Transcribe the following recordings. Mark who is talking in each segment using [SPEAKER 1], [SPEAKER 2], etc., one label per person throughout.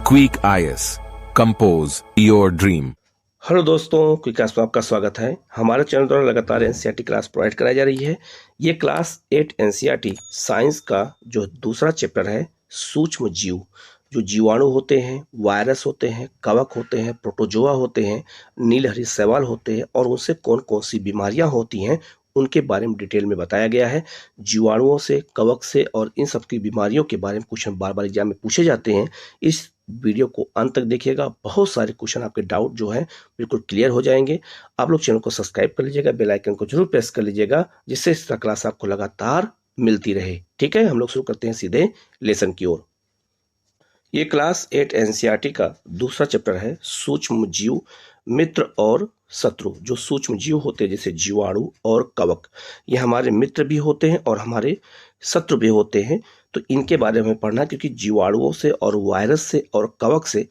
[SPEAKER 1] Quick IAS compose your dream.
[SPEAKER 2] Hello दोस्तों, quick class में आपका स्वागत है। हमारे चैनल द्वारा लगातार एनसीईआरटी क्लास प्रोवाइड कराई जा रही है। ये क्लास 8 एनसीईआरटी साइंस का जो दूसरा चैप्टर है, सूक्ष्म जीव। जो जीवाणु होते हैं, वायरस होते हैं, कवक होते हैं, प्रोटोजोआ होते हैं, नीलहरी शैवाल होते हैं और उनसे कौन कौन सी बीमारियां होती हैं उनके बारे में डिटेल में बताया गया है। जीवाणुओं से, कवक से और इन सब की बीमारियों के बारे में क्वेश्चन बार बार एग्जाम में पूछे जाते हैं। इस वीडियो को अंत तक देखिएगा, बहुत सारे क्वेश्चन आपके डाउट जो है बिल्कुल क्लियर हो जाएंगे। आप लोग चैनल को सब्सक्राइब कर लीजिएगा, बेल आइकन को जरूर प्रेस कर लीजिएगा, जिससे इस तरह क्लास आपको लगातार मिलती रहे। ठीक है, हम लोग शुरू करते हैं सीधे लेसन की ओर। ये क्लास 8 एनसीईआरटी का दूसरा चैप्टर है, सूक्ष्म जीव, मित्र और शत्रु। जो सूक्ष्म जीव होते हैं जैसे जीवाणु और कवक, ये हमारे मित्र भी होते हैं और हमारे शत्रु भी होते हैं। तो इनके बारे में पढ़ना, क्योंकि जीवाणुओं से और वायरस से और कवक से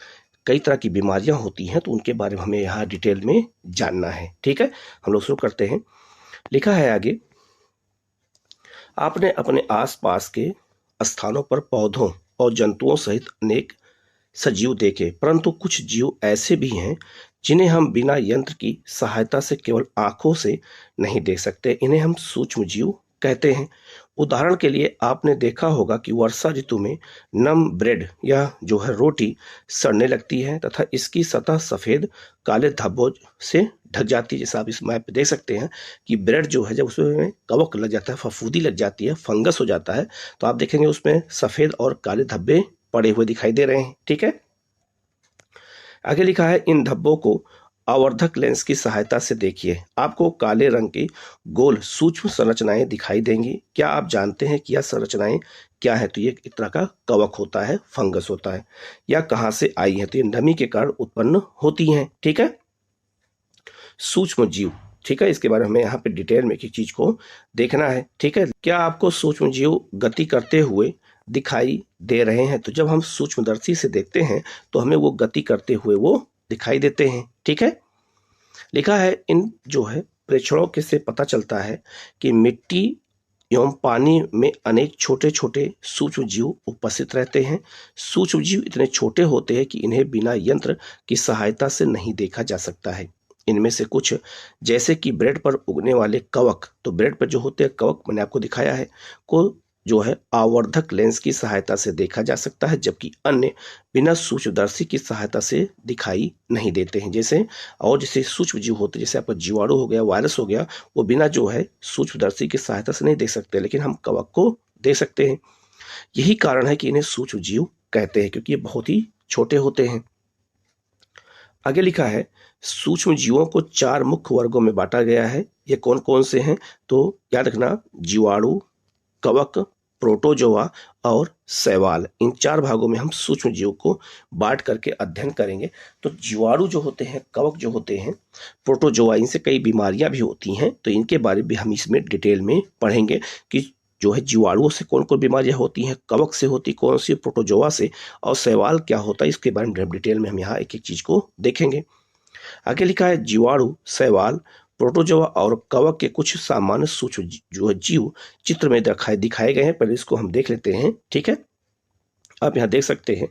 [SPEAKER 2] कई तरह की बीमारियां होती हैं, तो उनके बारे में हमें यहाँ डिटेल में जानना है। ठीक है, हम लोग शुरू करते हैं। लिखा है आगे, आपने अपने आसपास के स्थानों पर पौधों और जंतुओं सहित अनेक सजीव देखे, परंतु कुछ जीव ऐसे भी हैं जिन्हें हम बिना यंत्र की सहायता से केवल आंखों से नहीं देख सकते। इन्हें हम सूक्ष्म जीव कहते हैं। उदाहरण के लिए आपने देखा होगा कि वर्षा ऋतु में नम ब्रेड या जो है रोटी सड़ने लगती है तथा इसकी सतह सफेद काले धब्बों से ढक जाती है। जैसा आप इस मैप पे देख सकते हैं कि ब्रेड जो है जब उसमें कवक लग जाता है, फफूंदी लग जाती है, फंगस हो जाता है, तो आप देखेंगे उसमें सफेद और काले धब्बे पड़े हुए दिखाई दे रहे हैं। ठीक है, आगे लिखा है, इन धब्बों को आवर्धक लेंस की सहायता से देखिए, आपको काले रंग की गोल सूक्ष्म संरचनाएं दिखाई देंगी। क्या आप जानते हैं कि यह संरचनाएं क्या है? तो ये एक तरह का कवक होता है, फंगस होता है। या कहां से आई है? तो ये नमी के कारण उत्पन्न होती हैं। ठीक है, सूक्ष्म जीव। ठीक है, इसके बारे में हमें यहाँ पे डिटेल में एक चीज को देखना है। ठीक है, क्या आपको सूक्ष्म जीव गति करते हुए दिखाई दे रहे हैं? तो जब हम सूक्ष्मदर्शी से देखते हैं तो हमें वो गति करते हुए वो दिखाई देते हैं। ठीक है, लिखा है, इन जो है प्रेक्षणों के से पता चलता है कि मिट्टी एवं पानी में अनेक छोटे छोटे सूक्ष्म जीव उपस्थित रहते हैं। सूक्ष्म जीव इतने छोटे होते हैं कि इन्हें बिना यंत्र की सहायता से नहीं देखा जा सकता है। इनमें से कुछ, जैसे कि ब्रेड पर उगने वाले कवक, तो ब्रेड पर जो होते हैं कवक मैंने आपको दिखाया है, को जो है आवर्धक लेंस की सहायता से देखा जा सकता है, जबकि अन्य बिना सूक्ष्मदर्शी की सहायता से दिखाई नहीं देते हैं। जैसे सूक्ष्म जीव होते हैं, जैसे आपका जीवाणु हो गया, वायरस हो गया, वो बिना जो है सूक्ष्मदर्शी की सहायता से नहीं देख सकते, लेकिन हम कवक को देख सकते हैं। यही कारण है कि इन्हें सूक्ष्म जीव कहते हैं, क्योंकि ये बहुत ही छोटे होते हैं। आगे लिखा है, सूक्ष्म जीवों को 4 मुख्य वर्गों में बांटा गया है। ये कौन कौन से हैं? तो याद रखना, जीवाणु, कवक, प्रोटोजोआ और शैवाल, इन 4 भागों में हम सूक्ष्म जीव को बांट करके अध्ययन करेंगे। तो जीवाणु जो होते हैं, कवक जो होते हैं, प्रोटोजोआ, इनसे कई बीमारियां भी होती हैं, तो इनके बारे में हम इसमें डिटेल में पढ़ेंगे कि जो है जीवाणुओं से कौन कौन बीमारियां होती हैं, कवक से होती कौन सी, प्रोटोजोआ से, और शैवाल क्या होता है, इसके बारे में डिटेल में हम यहाँ एक एक चीज को देखेंगे। आगे लिखा है, जीवाणु, शैवाल, प्रोटोजोआ और कवक के कुछ सामान्य सूक्ष्म जो है जीव चित्र में दिखाए गए हैं। पहले इसको हम देख लेते हैं। ठीक है, आप यहाँ देख सकते हैं,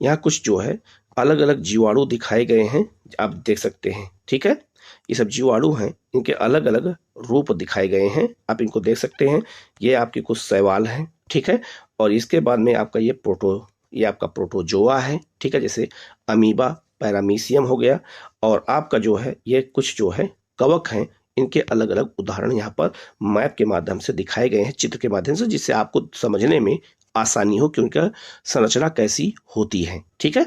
[SPEAKER 2] यहाँ कुछ जो है अलग अलग जीवाणु दिखाए गए हैं, आप देख सकते हैं। ठीक है, ये सब जीवाणु हैं, इनके अलग अलग रूप दिखाए गए हैं, आप इनको देख सकते हैं। ये आपके कुछ शैवाल हैं। ठीक है, और इसके बाद में आपका ये आपका प्रोटोजोआ है। ठीक है, जैसे अमीबा, पैरामीशियम हो गया, और आपका जो है ये कुछ जो है कवक हैं। इनके अलग अलग उदाहरण यहाँ पर मैप के माध्यम से दिखाए गए हैं, चित्र के माध्यम से, जिससे आपको समझने में आसानी हो कि उनका संरचना कैसी होती है। ठीक है,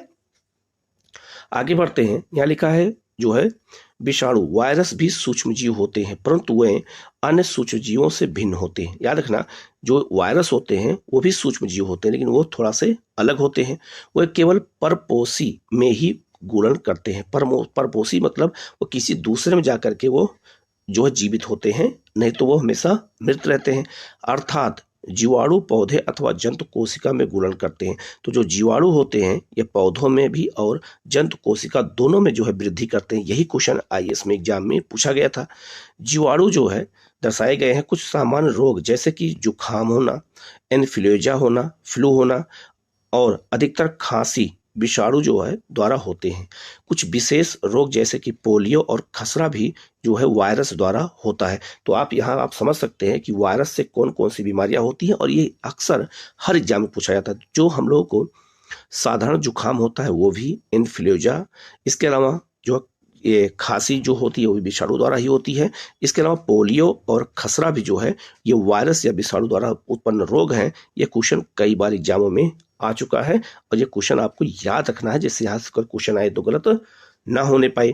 [SPEAKER 2] आगे बढ़ते हैं। यहाँ लिखा है, जो है विषाणु, वायरस भी सूक्ष्म जीव होते हैं, परंतु वे अन्य सूक्ष्म जीवों से भिन्न होते हैं। याद रखना, जो वायरस होते हैं वो भी सूक्ष्म जीव होते हैं, लेकिन वो थोड़ा से अलग होते हैं। वो केवल परपोषी में ही गुणन करते हैं। परपोषी मतलब वो किसी दूसरे में जाकर के वो जो है जीवित होते हैं, नहीं तो वो हमेशा मृत रहते हैं। अर्थात जीवाणु पौधे अथवा जंतु कोशिका में गुणन करते हैं। तो जो जीवाणु होते हैं ये पौधों में भी और जंतु कोशिका दोनों में जो है वृद्धि करते हैं। यही क्वेश्चन आईएएस में एग्जाम में पूछा गया था। जीवाणु जो है दर्शाए गए हैं कुछ सामान्य रोग, जैसे कि जुखाम होना, इन्फ्लुएंजा होना, फ्लू होना और अधिकतर खांसी, विषाणु जो है द्वारा होते हैं। कुछ विशेष रोग जैसे कि पोलियो और खसरा भी जो है वायरस द्वारा होता है। तो यहाँ आप समझ सकते हैं कि वायरस से कौन कौन सी बीमारियां होती हैं, और ये अक्सर हर एग्जाम में पूछा जाता है। जो हम लोगों को साधारण जुकाम होता है वो भी इन्फ्लुएंजा, इसके अलावा जो ये खांसी जो होती है वो भी विषाणु द्वारा ही होती है। इसके अलावा पोलियो और खसरा भी जो है ये वायरस या विषाणु द्वारा उत्पन्न रोग हैं। ये क्वेश्चन कई बार एग्जामों में आ चुका है, और ये क्वेश्चन आपको याद रखना है, जिससे यहाँ से क्वेश्चन आए तो गलत ना होने पाए।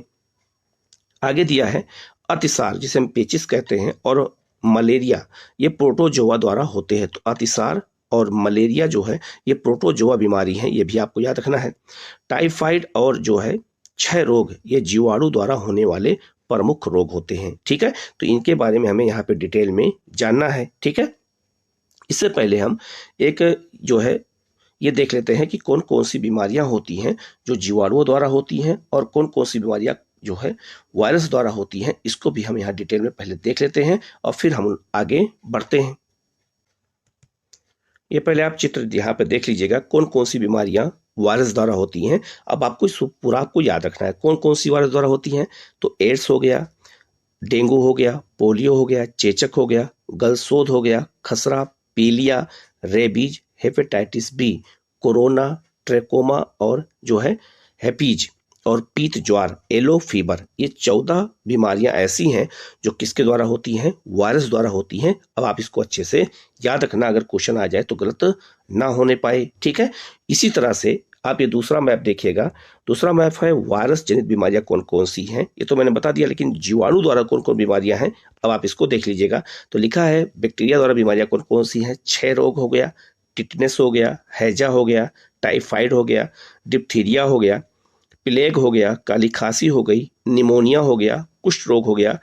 [SPEAKER 2] आगे दिया है अतिसार, जिसे हम पेचिस कहते हैं, और मलेरिया, ये प्रोटोजोआ द्वारा होते हैं। तो अतिसार और मलेरिया जो है ये प्रोटोजोआ बीमारी है, ये भी आपको याद रखना है। टाइफाइड और जो है क्षय रोग, ये जीवाणु द्वारा होने वाले प्रमुख रोग होते हैं। ठीक है, तो इनके बारे में हमें यहाँ पे डिटेल में जानना है। ठीक है, इससे पहले हम एक जो है ये देख लेते हैं कि कौन कौन सी बीमारियां होती हैं जो जीवाणुओं द्वारा होती हैं, और कौन कौन सी बीमारियां जो है वायरस द्वारा होती हैं। इसको भी हम यहाँ डिटेल में पहले देख लेते हैं, और फिर हम आगे बढ़ते हैं। ये पहले आप चित्र यहाँ पे देख लीजिएगा, कौन कौन सी बीमारियां वायरस द्वारा होती हैं। अब आपको पूरा आपको याद रखना है कौन कौन सी वायरस द्वारा होती हैं। तो एड्स हो गया, डेंगू हो गया, पोलियो हो गया, चेचक हो गया, गलसोद हो गया, खसरा, पीलिया, rabies, hepatitis B, corona, trachoma, और जो है हेपीज, और पीत ज्वार, येलो फीवर। ये 14 बीमारियां ऐसी हैं जो किसके द्वारा होती हैं, वायरस द्वारा होती हैं। अब आप इसको अच्छे से याद रखना, अगर क्वेश्चन आ जाए तो गलत ना होने पाए। ठीक है, इसी तरह से आप ये दूसरा मैप देखिएगा। दूसरा मैप है वायरस जनित बीमारियां कौन कौन सी हैं, ये तो मैंने बता दिया, लेकिन जीवाणु द्वारा कौन कौन बीमारियां हैं अब आप इसको देख लीजिएगा। तो लिखा है बैक्टीरिया द्वारा बीमारियां कौन कौन सी हैं। क्षय रोग हो गया, टिटनेस हो गया, हैजा हो गया, टाइफाइड हो गया, डिप्थीरिया हो गया, प्लेग हो गया, काली खांसी हो गई, निमोनिया हो गया, कुष्ठ रोग हो गया,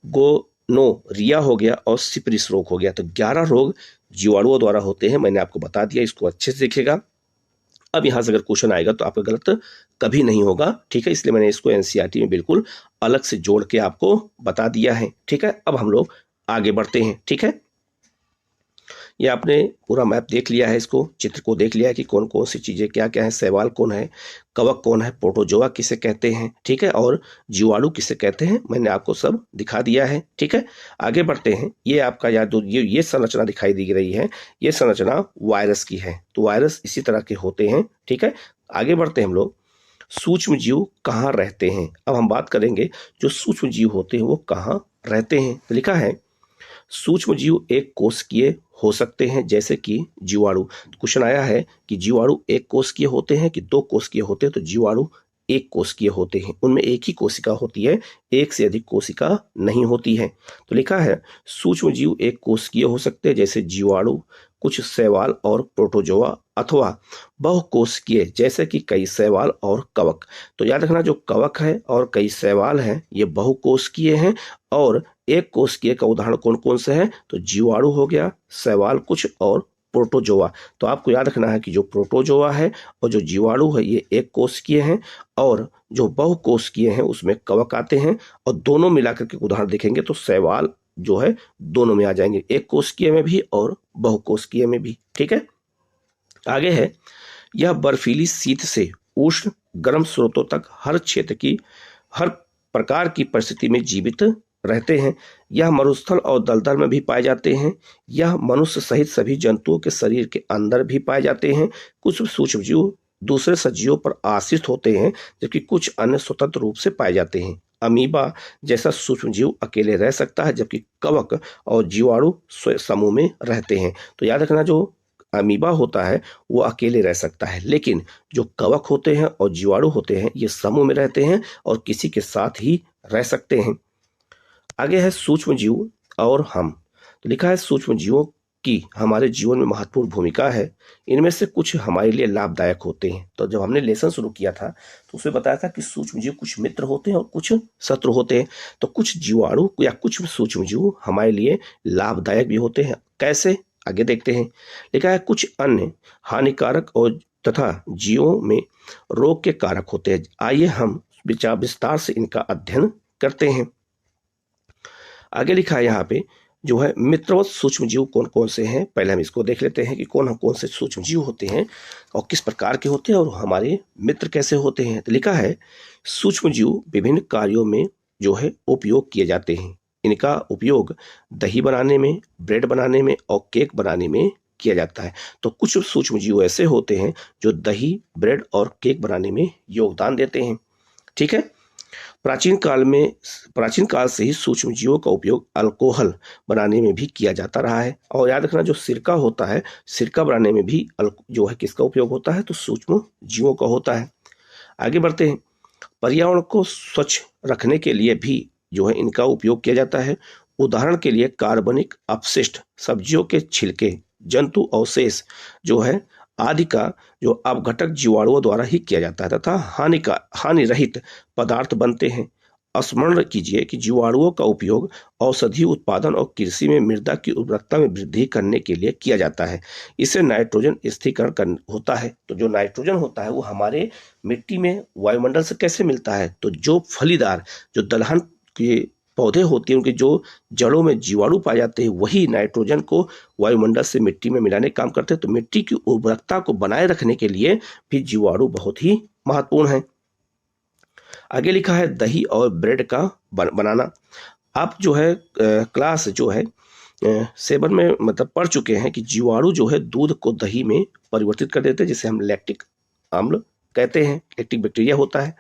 [SPEAKER 2] गोनोरिया हो गया, और सिफिलिस रोग हो गया। तो 11 रोग जीवाणुओं द्वारा होते हैं, मैंने आपको बता दिया, इसको अच्छे से देखिएगा। अब यहां से अगर क्वेश्चन आएगा तो आपका गलत कभी नहीं होगा। ठीक है, इसलिए मैंने इसको एनसीईआरटी में बिल्कुल अलग से जोड़ के आपको बता दिया है। ठीक है, अब हम लोग आगे बढ़ते हैं। ठीक है, ये आपने पूरा मैप देख लिया है, इसको चित्र को देख लिया है कि कौन कौन सी चीजें क्या क्या है, शैवाल कौन है, कवक कौन है, प्रोटोजोआ किसे कहते हैं, ठीक है, और जीवाणु किसे कहते हैं, मैंने आपको सब दिखा दिया है। ठीक है, आगे बढ़ते हैं। ये आपका याद ये संरचना दिखाई दी रही है, ये संरचना वायरस की है। तो वायरस इसी तरह के होते हैं। ठीक है, आगे बढ़ते हैं हम लोग। सूक्ष्म जीव कहाँ रहते हैं। अब हम बात करेंगे जो सूक्ष्म जीव होते हैं वो कहाँ रहते हैं। तो लिखा है सूक्ष्म जीव एक कोशिकीय हो सकते हैं, जैसे कि जीवाणु। क्वेश्चन आया है कि जीवाणु एक कोशिकीय होते हैं कि 2 कोशिकीय होते हैं। तो जीवाणु एक कोशिकीय होते हैं, उनमें एक ही कोशिका होती है, एक से अधिक कोशिका नहीं होती है। तो लिखा है सूक्ष्म जीव एक कोशिकीय हो सकते हैं, जैसे जीवाणु, कुछ शैवाल और प्रोटोजोआ, अथवा बहुकोशिकीय जैसे कि कई शैवाल और कवक। तो याद रखना जो कवक है और कई शैवाल हैं ये बहुकोशिकीय हैं, और एक कोशिकीय का उदाहरण कौन कौन से है। तो जीवाणु हो गया, शैवाल कुछ, और प्रोटोजोआ। तो आपको याद रखना है कि जो प्रोटोजोआ है और जो जीवाणु है ये एक कोशिकीय हैं, और जो बहुकोशिकीय हैं उसमें कवक आते हैं, और दोनों मिलाकर के उदाहरण देखेंगे तो शैवाल जो है दोनों में आ जाएंगे, एक कोशिकीय में भी और बहुकोशिकीय में भी। ठीक है, आगे है यह बर्फीली शीत से उष्ण गर्म स्रोतों तक हर क्षेत्र की हर प्रकार की परिस्थिति में जीवित रहते हैं। यह मरुस्थल और दलदल में भी पाए जाते हैं। यह मनुष्य सहित सभी जंतुओं के शरीर के अंदर भी पाए जाते हैं। कुछ सूक्ष्मजीव दूसरे सजीवों पर आश्रित होते हैं, जबकि कुछ अन्य स्वतंत्र रूप से पाए जाते हैं। अमीबा जैसा सूक्ष्मजीव अकेले रह सकता है, जबकि कवक और जीवाणु समूह में रहते हैं। तो याद रखना जो अमीबा होता है वो अकेले रह सकता है, लेकिन जो कवक होते हैं और जीवाणु होते हैं ये समूह में रहते हैं और किसी के साथ ही रह सकते हैं। आगे है सूक्ष्म जीव और हम। तो लिखा है सूक्ष्म जीवों की हमारे जीवन में महत्वपूर्ण भूमिका है। इनमें से कुछ हमारे लिए लाभदायक होते हैं। तो जब हमने लेसन शुरू किया था तो उसमें बताया था कि सूक्ष्म जीव कुछ मित्र होते हैं और कुछ शत्रु होते हैं। तो कुछ जीवाणु या कुछ सूक्ष्म जीव हमारे लिए लाभदायक भी होते हैं। कैसे, आगे देखते हैं। लिखा है कुछ अन्य हानिकारक और तथा जीवों में रोग के कारक होते हैं। आइए हम विस्तार से इनका अध्ययन करते हैं। आगे लिखा है यहाँ पे जो है मित्रवत सूक्ष्म जीव कौन कौन से हैं, पहले हम इसको देख लेते हैं कि कौन कौन से सूक्ष्म जीव होते हैं और किस प्रकार के होते हैं और हमारे मित्र कैसे होते हैं। तो लिखा है सूक्ष्म जीव विभिन्न कार्यों में जो है उपयोग किए जाते हैं। इनका उपयोग दही बनाने में, ब्रेड बनाने में और केक बनाने में किया जाता है। तो कुछ सूक्ष्म जीव ऐसे होते हैं जो दही, ब्रेड और केक बनाने में योगदान देते हैं। ठीक है। प्राचीन काल से ही सूक्ष्म जीवों का उपयोग अल्कोहल बनाने में भी किया जाता रहा है। और याद रखना, जो सिरका होता है, सिरका बनाने में भी जो है किसका उपयोग होता है, तो सूक्ष्म जीवों का होता है। आगे बढ़ते हैं। पर्यावरण को स्वच्छ रखने के लिए भी जो है इनका उपयोग किया जाता है। उदाहरण के लिए कार्बनिक अपशिष्ट, सब्जियों के छिलके, जंतु अवशेष जो है आदि का जो अपघटक जीवाणुओं द्वारा ही किया जाता है तथा हानि रहित पदार्थ बनते हैं। स्मरण कीजिए कि जीवाणुओं का उपयोग औषधि उत्पादन और कृषि में मृदा की उर्वरकता में वृद्धि करने के लिए किया जाता है। इससे नाइट्रोजन स्थिरीकरण होता है। तो जो नाइट्रोजन होता है वो हमारे मिट्टी में वायुमंडल से कैसे मिलता है, तो जो फलीदार, जो दलहन के पौधे होते हैं उनके जो जड़ों में जीवाणु पाए जाते हैं वही नाइट्रोजन को वायुमंडल से मिट्टी में मिलाने का काम करते हैं। तो मिट्टी की उर्वरकता को बनाए रखने के लिए भी जीवाणु बहुत ही महत्वपूर्ण है। आगे लिखा है दही और ब्रेड का बनाना। आप जो है क्लास जो है 7 में मतलब पढ़ चुके हैं कि जीवाणु जो है दूध को दही में परिवर्तित कर देते हैं, जिसे हम लैक्टिक अम्ल कहते हैं, लैक्टिक बैक्टीरिया होता है।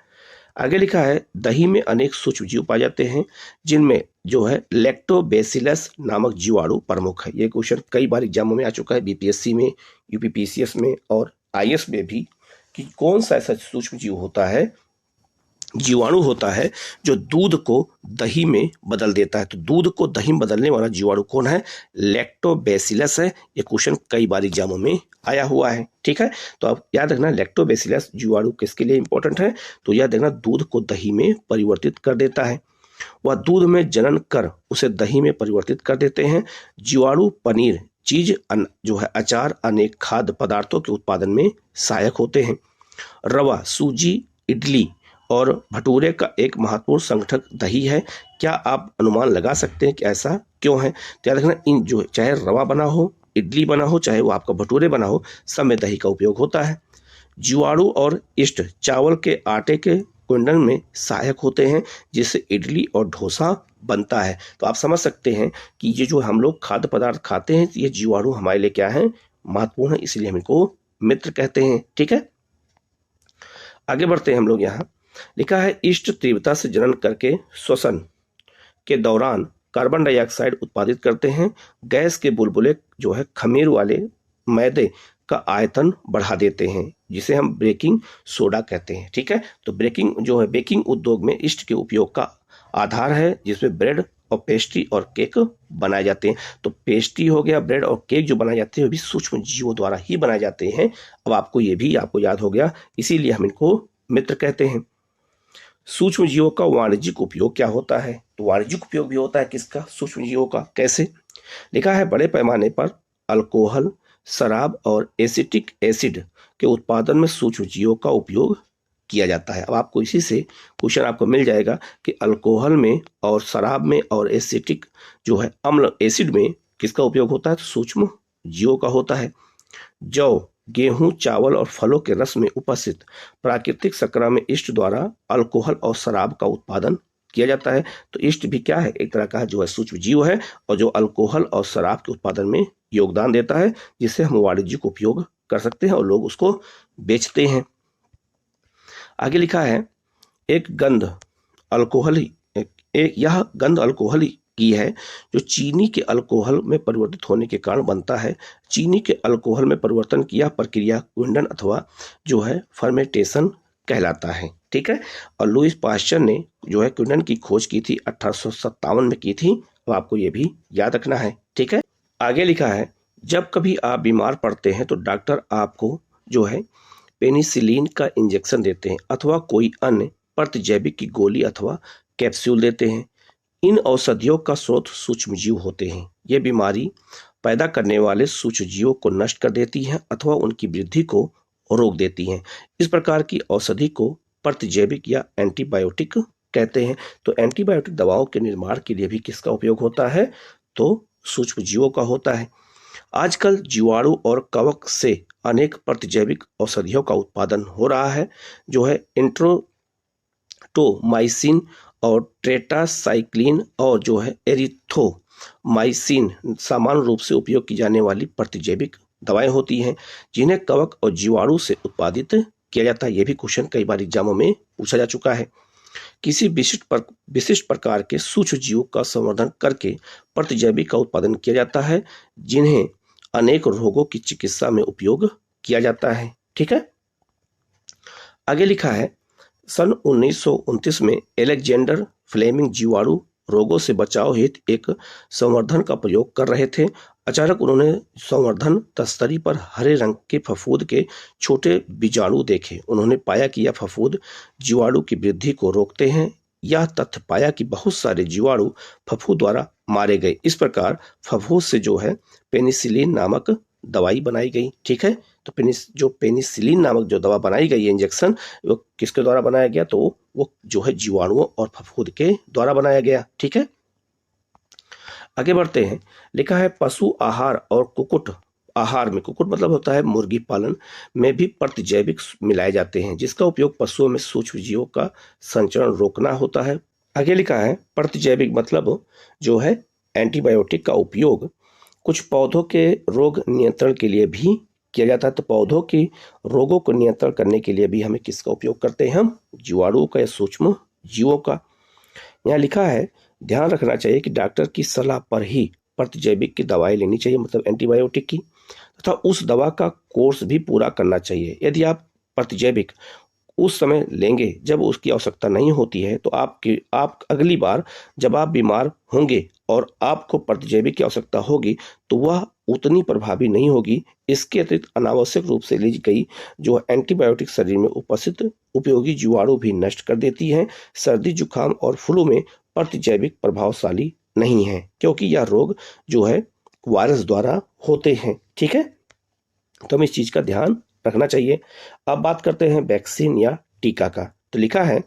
[SPEAKER 2] आगे लिखा है दही में अनेक सूक्ष्म जीव पाए जाते हैं जिनमें जो है लैक्टोबैसिलस नामक जीवाणु प्रमुख है। ये क्वेश्चन कई बार एग्जामों में आ चुका है, बीपीएससी में, यूपीपीसीएस में और आईएएस में भी, कि कौन सा ऐसा सूक्ष्म जीव होता है, जीवाणु होता है जो दूध को दही में बदल देता है। तो दूध को दही में बदलने वाला जीवाणु कौन है, लैक्टोबैसिलस है। ये क्वेश्चन कई बार एग्जामों में आया हुआ है। ठीक है, तो आप याद रखना लैक्टोबैसिलस जीवाणु किसके लिए इंपॉर्टेंट है, तो याद रखना दूध को दही में परिवर्तित कर देता है। वह दूध में जनन कर उसे दही में परिवर्तित कर देते हैं। जीवाणु पनीर, चीज, जो है अचार, अनेक खाद्य पदार्थों के उत्पादन में सहायक होते हैं। रवा, सूजी, इडली और भटूरे का एक महत्वपूर्ण संगठक दही है। क्या आप अनुमान लगा सकते हैं कि ऐसा क्यों है? तो याद रखना, इन जो चाहे रवा बना हो, इडली बना हो, चाहे वो आपका भटूरे बना हो, सब में दही का उपयोग होता है। जीवाणु और यीस्ट चावल के आटे के कुंडन में सहायक होते हैं जिससे इडली और डोसा बनता है। तो आप समझ सकते हैं कि ये जो हम लोग खाद्य पदार्थ खाते हैं ये जीवाणु हमारे लिए क्या है, महत्वपूर्ण है, इसलिए हम इनको मित्र कहते हैं। ठीक है, आगे बढ़ते हैं हम लोग। यहाँ लिखा है इष्ट तीव्रता से जनन करके श्वसन के दौरान कार्बन डाइऑक्साइड उत्पादित करते हैं। गैस के बुलबुले जो है खमीर वाले मैदे का आयतन बढ़ा देते हैं जिसे हम बेकिंग सोडा कहते हैं। ठीक है, तो बेकिंग उद्योग में इष्ट के उपयोग का आधार है जिसमें ब्रेड और पेस्ट्री और केक बनाए जाते हैं। तो पेस्ट्री हो गया, ब्रेड और केक जो बनाए जाते हैं वो भी सूक्ष्म जीवों द्वारा ही बनाए जाते हैं। अब आपको याद हो गया, इसीलिए हम इनको मित्र कहते हैं। सूक्ष्म जीवों का वाणिज्यिक उपयोग क्या होता है, तो वाणिज्यिक उपयोग भी होता है किसका, सूक्ष्म जीवों का। कैसे? लिखा है बड़े पैमाने पर अल्कोहल, शराब और एसिटिक एसिड के उत्पादन में सूक्ष्म जीवों का उपयोग किया जाता है। अब आपको इसी से क्वेश्चन आपको मिल जाएगा कि अल्कोहल में और शराब में और एसिटिक जो है अम्ल एसिड में किसका उपयोग होता है, तो सूक्ष्म जीवों का होता है। जौ, गेहूं, चावल और फलों के रस में उपस्थित प्राकृतिक शर्करा में यीस्ट द्वारा अल्कोहल और शराब का उत्पादन किया जाता है। तो यीस्ट भी क्या है, एक तरह का जो है सूक्ष्म जीव है और जो अल्कोहल और शराब के उत्पादन में योगदान देता है, जिससे हम वाणिज्यिक उपयोग कर सकते हैं और लोग उसको बेचते हैं। आगे लिखा है यह गंध अल्कोहल की है जो चीनी के अल्कोहल में परिवर्तित होने के कारण बनता है। चीनी के अल्कोहल में परिवर्तन की यह प्रक्रिया क्विंडन अथवा जो है फर्मेंटेशन कहलाता है। ठीक है, और लुईस पास्चर ने जो है क्विंडन की खोज की थी 1857 में की थी। अब आपको ये भी याद रखना है। ठीक है, आगे लिखा है जब कभी आप बीमार पड़ते हैं तो डॉक्टर आपको जो है पेनिसिलिन का इंजेक्शन देते हैं अथवा कोई अन्य प्रतिजैविक की गोली अथवा कैप्सूल देते हैं। इन औषधियों का स्रोत सूक्ष्म जीव होते हैं। ये बीमारी पैदा करने वाले सूक्ष्म जीवों को नष्ट कर देती हैं अथवा उनकी वृद्धि को रोक देती हैं। इस प्रकार की औषधि को प्रतिजैविक या एंटीबायोटिक कहते हैं। तो एंटीबायोटिक दवाओं के निर्माण के लिए भी किसका उपयोग होता है, तो सूक्ष्म जीवों का होता है। आजकल जीवाणु और कवक से अनेक प्रतिजैविक औषधियों का उत्पादन हो रहा है, जो है एंट्रोटोमाइसिन और टेट्रासाइक्लिन और जो है एरिथ्रोमाइसिन सामान्य रूप से उपयोग की जाने वाली प्रतिजैविक दवाएं होती हैं, जिन्हें कवक और जीवाणु से उत्पादित किया जाता है। यह भी क्वेश्चन कई बार एग्जामों में पूछा जा चुका है। किसी विशिष्ट प्रकार के सूक्ष्म जीवों का संवर्धन करके प्रतिजैविक का उत्पादन किया जाता है, जिन्हें अनेक रोगों की चिकित्सा में उपयोग किया जाता है। ठीक है, आगे लिखा है सन 1929 में एलेक्जेंडर फ्लेमिंग जीवाणु रोगों से बचाव हेतु एक संवर्धन का प्रयोग कर रहे थे। अचानक उन्होंने संवर्धन तस्तरी पर हरे रंग के फफूंद के छोटे बीजाणु देखे। उन्होंने पाया कि यह फफूंद जीवाणु की वृद्धि को रोकते हैं। यह तथ्य पाया कि बहुत सारे जीवाणु फफूंद द्वारा मारे गए। इस प्रकार फफूंद से जो है पेनिसिलिन नामक दवाई बनाई गई। ठीक है, तो पेनिसिलिन नामक जो दवा बनाई गई है इंजेक्शन, वो किसके द्वारा बनाया गया? तो वो जो है जीवाणुओं और फफूंद के द्वारा बनाया गया। ठीक है, आगे बढ़ते हैं। लिखा है पशु आहार और कुक्कुट आहार में, कुक्कुट मतलब होता है मुर्गी पालन में भी प्रतिजैविक मिलाए जाते हैं, जिसका उपयोग पशुओं में सूक्ष्म जीवों का संचरण रोकना होता है। आगे लिखा है प्रतिजैविक मतलब जो है एंटीबायोटिक का उपयोग कुछ पौधों के रोग नियंत्रण के लिए भी किया जाता है। तो पौधों के रोगों को नियंत्रण करने के लिए भी हमें किसका उपयोग करते हैं? हम जीवाणुओं का या सूक्ष्म जीवों का। यहाँ लिखा है ध्यान रखना चाहिए कि डॉक्टर की सलाह पर ही प्रतिजैविक की दवाई लेनी चाहिए, मतलब एंटीबायोटिक की, तथा उस दवा का कोर्स भी पूरा करना चाहिए। यदि आप प्रतिजैविक उस समय लेंगे जब उसकी आवश्यकता नहीं होती है, तो आप अगली बार जब आप बीमार होंगे और आपको प्रतिजैविक की आवश्यकता होगी तो वह उतनी प्रभावी नहीं होगी। इसके अतिरिक्त अनावश्यक रूप से ली गई जो एंटीबायोटिक शरीर में उपस्थित उपयोगी जीवाणु भी नष्ट कर देती हैं। सर्दी जुकाम और फ्लू में प्रतिजैविक प्रभावशाली नहीं है, क्योंकि यह रोग जो है वायरस द्वारा होते हैं। ठीक है, तो हमें इस चीज का ध्यान रखना चाहिए। अब बात करते हैं वैक्सीन या टीका का। तो लिखा है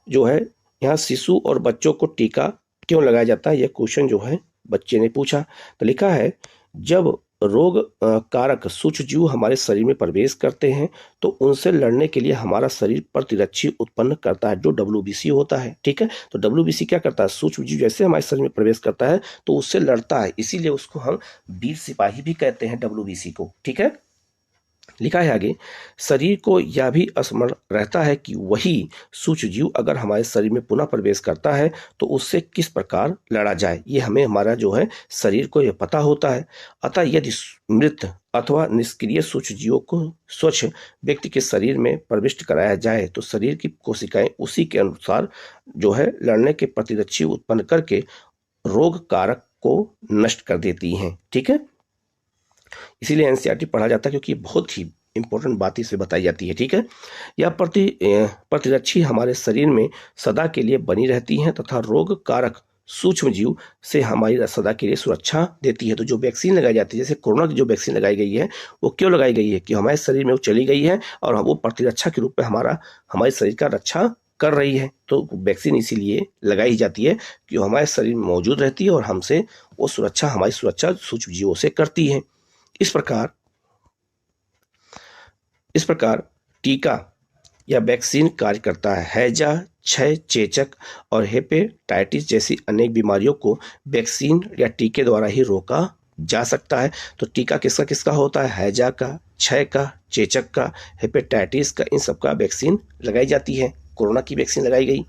[SPEAKER 2] जो है यहाँ शिशु और बच्चों को टीका क्यों लगाया जाता है, यह क्वेश्चन जो है बच्चे ने पूछा। तो लिखा है जब रोग कारक सूक्ष्म जीव हमारे शरीर में प्रवेश करते हैं तो उनसे लड़ने के लिए हमारा शरीर प्रतिरक्षी उत्पन्न करता है, जो WBC होता है। ठीक है, तो WBC क्या करता है? सूक्ष्म जीव जैसे हमारे शरीर में प्रवेश करता है तो उससे लड़ता है, इसीलिए उसको हम वीर सिपाही भी कहते हैं, WBC को। ठीक है, लिखा है आगे शरीर को यह भी स्मरण रहता है कि वही सूक्ष्म जीव अगर हमारे शरीर में पुनः प्रवेश करता है तो उससे किस प्रकार लड़ा जाए, ये हमें हमारा जो है शरीर को यह पता होता है। अतः यदि मृत अथवा निष्क्रिय सूक्ष्म जीवों को स्वच्छ व्यक्ति के शरीर में प्रविष्ट कराया जाए तो शरीर की कोशिकाएं उसी के अनुसार जो है लड़ने के प्रतिरक्षी उत्पन्न करके रोग कारक को नष्ट कर देती हैं। ठीक है, इसीलिए एनसीईआरटी पढ़ा जाता है, क्योंकि बहुत ही इंपॉर्टेंट बात इसमें बताई जाती है। ठीक है, यह प्रतिरक्षी हमारे शरीर में सदा के लिए बनी रहती हैं तथा रोग कारक सूक्ष्म जीव से हमारी सदा के लिए सुरक्षा देती है। तो जो वैक्सीन लगाई जाती है, जैसे कोरोना की जो वैक्सीन लगाई गई है, वो क्यों लगाई गई है? कि हमारे शरीर में वो चली गई है और वो प्रतिरक्षा के रूप में हमारे शरीर का रक्षा कर रही है। तो वैक्सीन इसीलिए लगाई जाती है कि हमारे शरीर में मौजूद रहती है और हमसे वो सुरक्षा, हमारी सुरक्षा सूक्ष्म जीवों से करती है। इस प्रकार टीका या वैक्सीन कार्य करता है। हैजा, क्षय, चेचक और हेपेटाइटिस जैसी अनेक बीमारियों को वैक्सीन या टीके द्वारा ही रोका जा सकता है। तो टीका किसका किसका होता है? हैजा का, क्षय का, चेचक का, हेपेटाइटिस का, इन सब का वैक्सीन लगाई जाती है। कोरोना की वैक्सीन लगाई गई।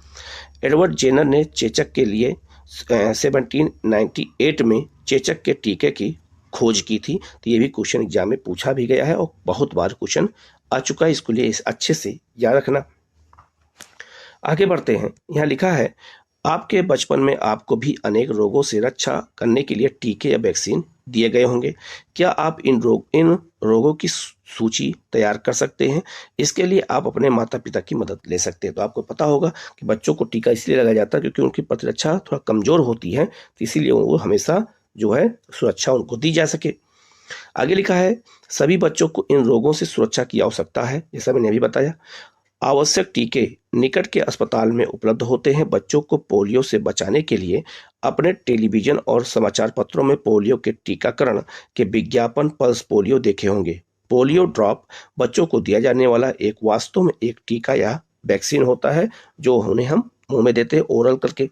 [SPEAKER 2] एडवर्ड जेनर ने चेचक के लिए 1798 में चेचक के टीके की खोज की थी। तो ये भी क्वेश्चन एग्जाम में पूछा भी गया है और बहुत बार क्वेश्चन आ चुका है, इसको लिए अच्छे से याद रखना। आगे बढ़ते हैं। यहाँ लिखा है आपके बचपन में आपको भी अनेक रोगों से रक्षा करने के लिए टीके या वैक्सीन दिए गए होंगे। क्या आप इन रोगों की सूची तैयार कर सकते हैं? इसके लिए आप अपने माता पिता की मदद ले सकते हैं। तो आपको पता होगा कि बच्चों को टीका इसलिए लगाया जाता है क्योंकि उनकी प्रतिरक्षा थोड़ा कमजोर होती है, तो इसीलिए वो हमेशा जो है सुरक्षा उनको दी जा सके। आगे लिखा है सभी बच्चों को इन रोगों से सुरक्षा की आवश्यकता है, जैसा मैंने अभी बताया। आवश्यक टीके निकट के अस्पताल में उपलब्ध होते हैं। बच्चों को पोलियो से बचाने के लिए अपने टेलीविजन और समाचार पत्रों में पोलियो के टीकाकरण के विज्ञापन पल्स पोलियो देखे होंगे। पोलियो ड्रॉप बच्चों को दिया जाने वाला एक वास्तव में एक टीका या वैक्सीन होता है जो उन्हें हम मुंह में देते हैं ओरल करके।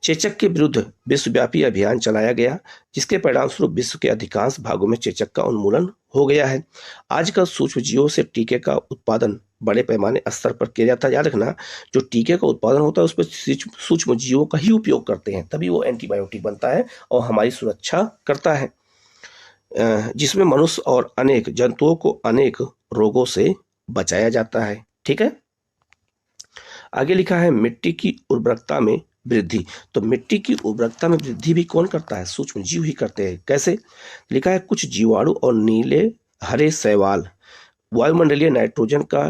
[SPEAKER 2] चेचक के विरुद्ध विश्वव्यापी अभियान चलाया गया, जिसके परिणामस्वरूप विश्व के अधिकांश भागों में चेचक का उन्मूलन हो गया है। आजकल सूक्ष्म जीवों से टीके का उत्पादन बड़े पैमाने स्तर पर किया जाता है। याद रखना, जो टीके का उत्पादन होता है उस पर सूक्ष्म जीवों का ही उपयोग करते हैं, तभी वो एंटीबायोटिक बनता है और हमारी सुरक्षा करता है, जिसमें मनुष्य और अनेक जंतुओं को अनेक रोगों से बचाया जाता है। ठीक है, आगे लिखा है मिट्टी की उर्वरकता में वृद्धि। तो मिट्टी की उर्वरकता में वृद्धि भी कौन करता है? सूक्ष्म जीव ही करते हैं। कैसे? लिखा है कुछ जीवाणु और नीले हरे शैवाल वायुमंडलीय नाइट्रोजन का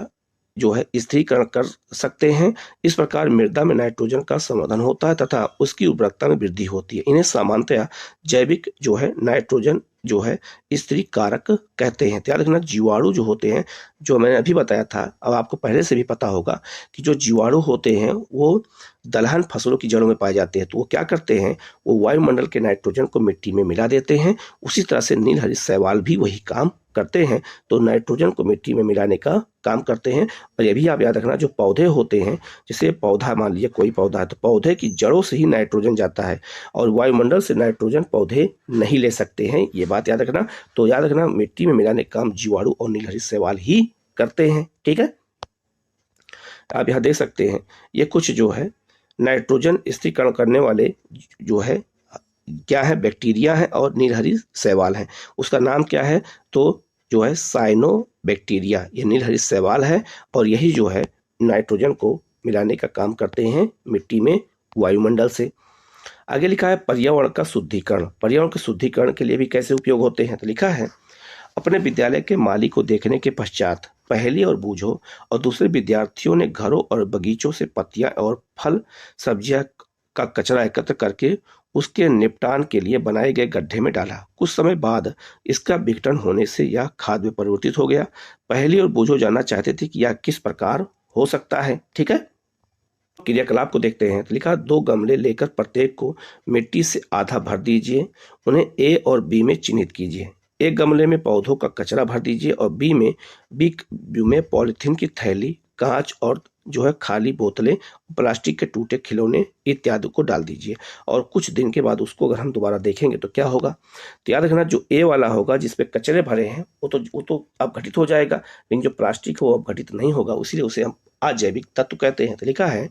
[SPEAKER 2] जो है स्थिरीकरण कर सकते हैं। इस प्रकार मृदा में नाइट्रोजन का संवर्धन होता है तथा उसकी उर्वरकता में वृद्धि होती है। इन्हें सामान्यतया जैविक जो है नाइट्रोजन जो है स्त्री कारक कहते हैं। याद रखना, जीवाणु जो होते हैं, जो मैंने अभी बताया था, अब आपको पहले से भी पता होगा कि जो जीवाणु होते हैं वो दलहन फसलों की जड़ों में पाए जाते हैं। तो वो क्या करते हैं, वो वायुमंडल के नाइट्रोजन को मिट्टी में मिला देते हैं। उसी तरह से नीलहरित शैवाल भी वही काम करते हैं, तो नाइट्रोजन को मिट्टी में मिलाने का काम करते हैं। और ये भी आप याद रखना, जो पौधे होते हैं, जैसे पौधा मान लीजिए कोई पौधा है, तो पौधे की जड़ों से ही नाइट्रोजन जाता है और वायुमंडल से नाइट्रोजन पौधे नहीं ले सकते हैं। ये बात याद रखना। तो याद रखना, मिट्टी में मिलाने का काम जीवाणु और नीलहरित शैवाल ही करते हैं। ठीक है, आप यहाँ देख सकते हैं, ये कुछ जो है नाइट्रोजन स्थिरीकरण करने वाले जो है क्या है, बैक्टीरिया है और नीलहरित शैवाल है। उसका नाम क्या है? तो जो है साइनोबैक्टीरिया, ये नीलहरित शैवाल है और यही जो है नाइट्रोजन को मिलाने का काम करते हैं मिट्टी में वायुमंडल से। आगे लिखा है पर्यावरण का शुद्धिकरण। पर्यावरण के शुद्धिकरण के लिए भी कैसे उपयोग होते हैं? तो लिखा है अपने विद्यालय के माली को देखने के पश्चात पहली और बूझो और दूसरे विद्यार्थियों ने घरों और बगीचों से पत्तियां और फल सब्जियां का कचरा एकत्र करके उसके निपटान के लिए बनाए गए गड्ढे में डाला। कुछ समय बाद इसका विघटन होने से यह खाद में परिवर्तित हो गया। पहली और बूझो जानना चाहते थे कि यह किस प्रकार हो सकता है। ठीक है, क्रियाकलाप को देखते हैं। तो लिखा 2 गमले लेकर प्रत्येक को मिट्टी से आधा भर दीजिए। उन्हें ए और बी में चिन्हित कीजिए। एक गमले में पौधों का कचरा भर दीजिए और बी में पॉलिथीन की थैली, कांच और जो है खाली बोतलें, प्लास्टिक के टूटे खिलौने इत्यादि को डाल दीजिए। और कुछ दिन के बाद उसको अगर हम दोबारा देखेंगे तो क्या होगा? तो याद रखना, जो ए वाला होगा जिसपे कचरे भरे हैं वो तो अपघटित हो जाएगा, लेकिन जो प्लास्टिक है वो अपघटित नहीं होगा, इसीलिए उसे हम अजैविक तत्व कहते हैं। तो लिखा है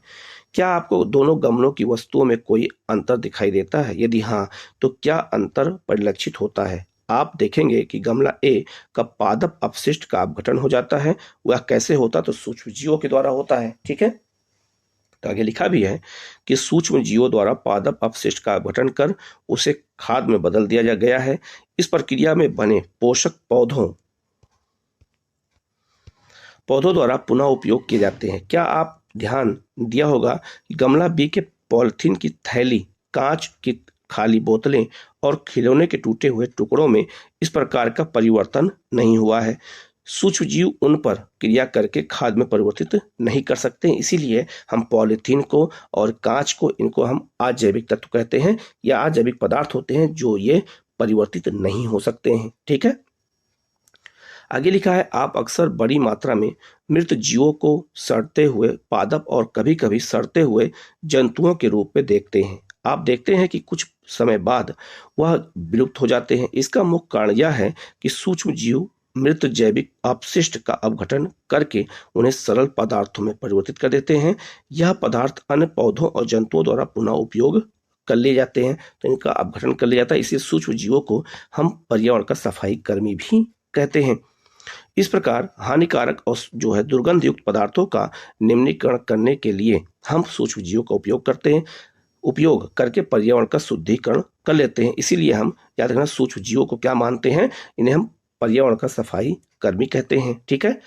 [SPEAKER 2] क्या आपको दोनों गमलों की वस्तुओं में कोई अंतर दिखाई देता है? यदि हाँ, तो क्या अंतर परिलक्षित होता है? आप देखेंगे कि गमला ए का पादप अपशिष्ट का अपघटन हो जाता है। वह कैसे होता? तो सूक्ष्म जीवों के द्वारा होता है। ठीक है, तो आगे लिखा भी है कि सूक्ष्म जीवों द्वारा पादप अपशिष्ट का अपघटन कर उसे खाद में बदल दिया गया है। इस प्रक्रिया में बने पोषक पौधों द्वारा पुनः उपयोग किए जाते हैं। क्या आप ध्यान दिया होगा कि गमला बी के पॉलिथीन की थैली, कांच की खाली बोतलें और खिलौने के टूटे हुए टुकड़ों में इस प्रकार का परिवर्तन नहीं हुआ है। सूक्ष्म जीव उन पर क्रिया करके खाद में परिवर्तित नहीं कर सकते हैं, इसीलिए हम पॉलिथीन को और कांच को, इनको हम अजैविक तत्व कहते हैं या अजैविक पदार्थ होते हैं जो ये परिवर्तित नहीं हो सकते हैं। ठीक है, आगे लिखा है आप अक्सर बड़ी मात्रा में मृत जीवों को सड़ते हुए पादप और कभी कभी सड़ते हुए जंतुओं के रूप में देखते हैं। आप देखते हैं कि कुछ समय बाद वह विलुप्त हो जाते हैं। इसका मुख्य कारण यह है कि सूक्ष्म जीव मृत जैविक अपशिष्ट का अपघटन करके उन्हें सरल पदार्थों में परिवर्तित कर देते हैं। यह पदार्थ अन्य पौधों और जंतुओं द्वारा पुनः उपयोग कर लिए जाते हैं, तो इनका अपघटन कर लिया जाता है। इसलिए सूक्ष्म जीवों को हम पर्यावरण का सफाई कर्मी भी कहते हैं। इस प्रकार हानिकारक और जो है दुर्गंध युक्त पदार्थों का निम्नीकरण करने के लिए हम सूक्ष्म जीवों का उपयोग करके पर्यावरण का शुद्धिकरण कर लेते हैं। इसीलिए हम याद रखना, सूक्ष्म जीवों को क्या मानते हैं? इन्हें हम पर्यावरण का सफाई कर्मी कहते हैं। ठीक है,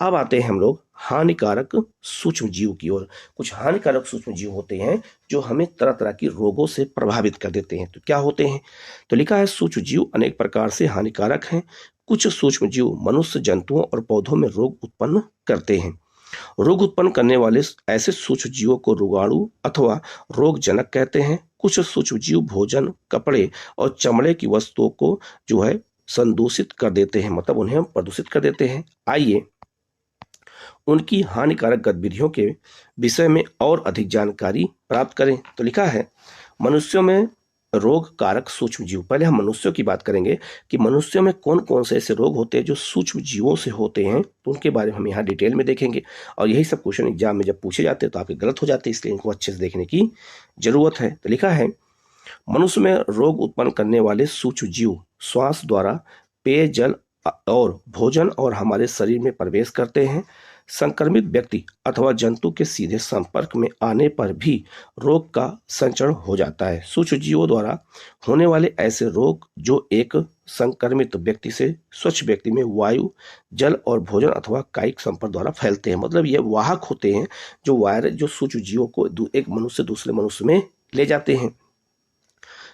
[SPEAKER 2] अब आते हैं हम लोग हानिकारक सूक्ष्म जीव की ओर। कुछ हानिकारक सूक्ष्म जीव होते हैं जो हमें तरह तरह की रोगों से प्रभावित कर देते हैं। तो क्या होते हैं? तो लिखा है सूक्ष्म जीव अनेक प्रकार से हानिकारक हैं। कुछ सूक्ष्म जीव मनुष्य, जंतुओं और पौधों में रोग उत्पन्न करते हैं। रोग उत्पन्न करने वाले ऐसे सूक्ष्म जीवों को रोगाणु अथवा रोगजनक कहते हैं। कुछ सूक्ष्म जीव भोजन, कपड़े और चमड़े की वस्तुओं को जो है संदूषित कर देते हैं, मतलब उन्हें हम प्रदूषित कर देते हैं। आइए उनकी हानिकारक गतिविधियों के विषय में और अधिक जानकारी प्राप्त करें। तो लिखा है मनुष्यों में रोग कारक सूक्ष्म जीव। पहले हम मनुष्यों की बात करेंगे कि मनुष्यों में कौन कौन से ऐसे रोग होते हैं जो सूक्ष्म जीवों से होते हैं, तो उनके बारे में हम यहाँ डिटेल में देखेंगे। और यही सब क्वेश्चन एग्जाम में जब पूछे जाते हैं तो आपके गलत हो जाते हैं, इसलिए इनको अच्छे से देखने की जरूरत है। तो लिखा है मनुष्य में रोग उत्पन्न करने वाले सूक्ष्म जीव श्वास द्वारा पेय जल और भोजन और हमारे शरीर में प्रवेश करते हैं। संक्रमित व्यक्ति अथवा जंतु के सीधे संपर्क में आने पर भी रोग का संचरण हो जाता है। सूक्ष्म जीवों द्वारा होने वाले ऐसे रोग जो एक संक्रमित व्यक्ति से स्वच्छ व्यक्ति में वायु, जल और भोजन अथवा कायिक संपर्क द्वारा फैलते हैं। मतलब ये वाहक होते हैं जो वायरस जो सूक्ष्म जीवों को एक मनुष्य से दूसरे मनुष्य में ले जाते हैं,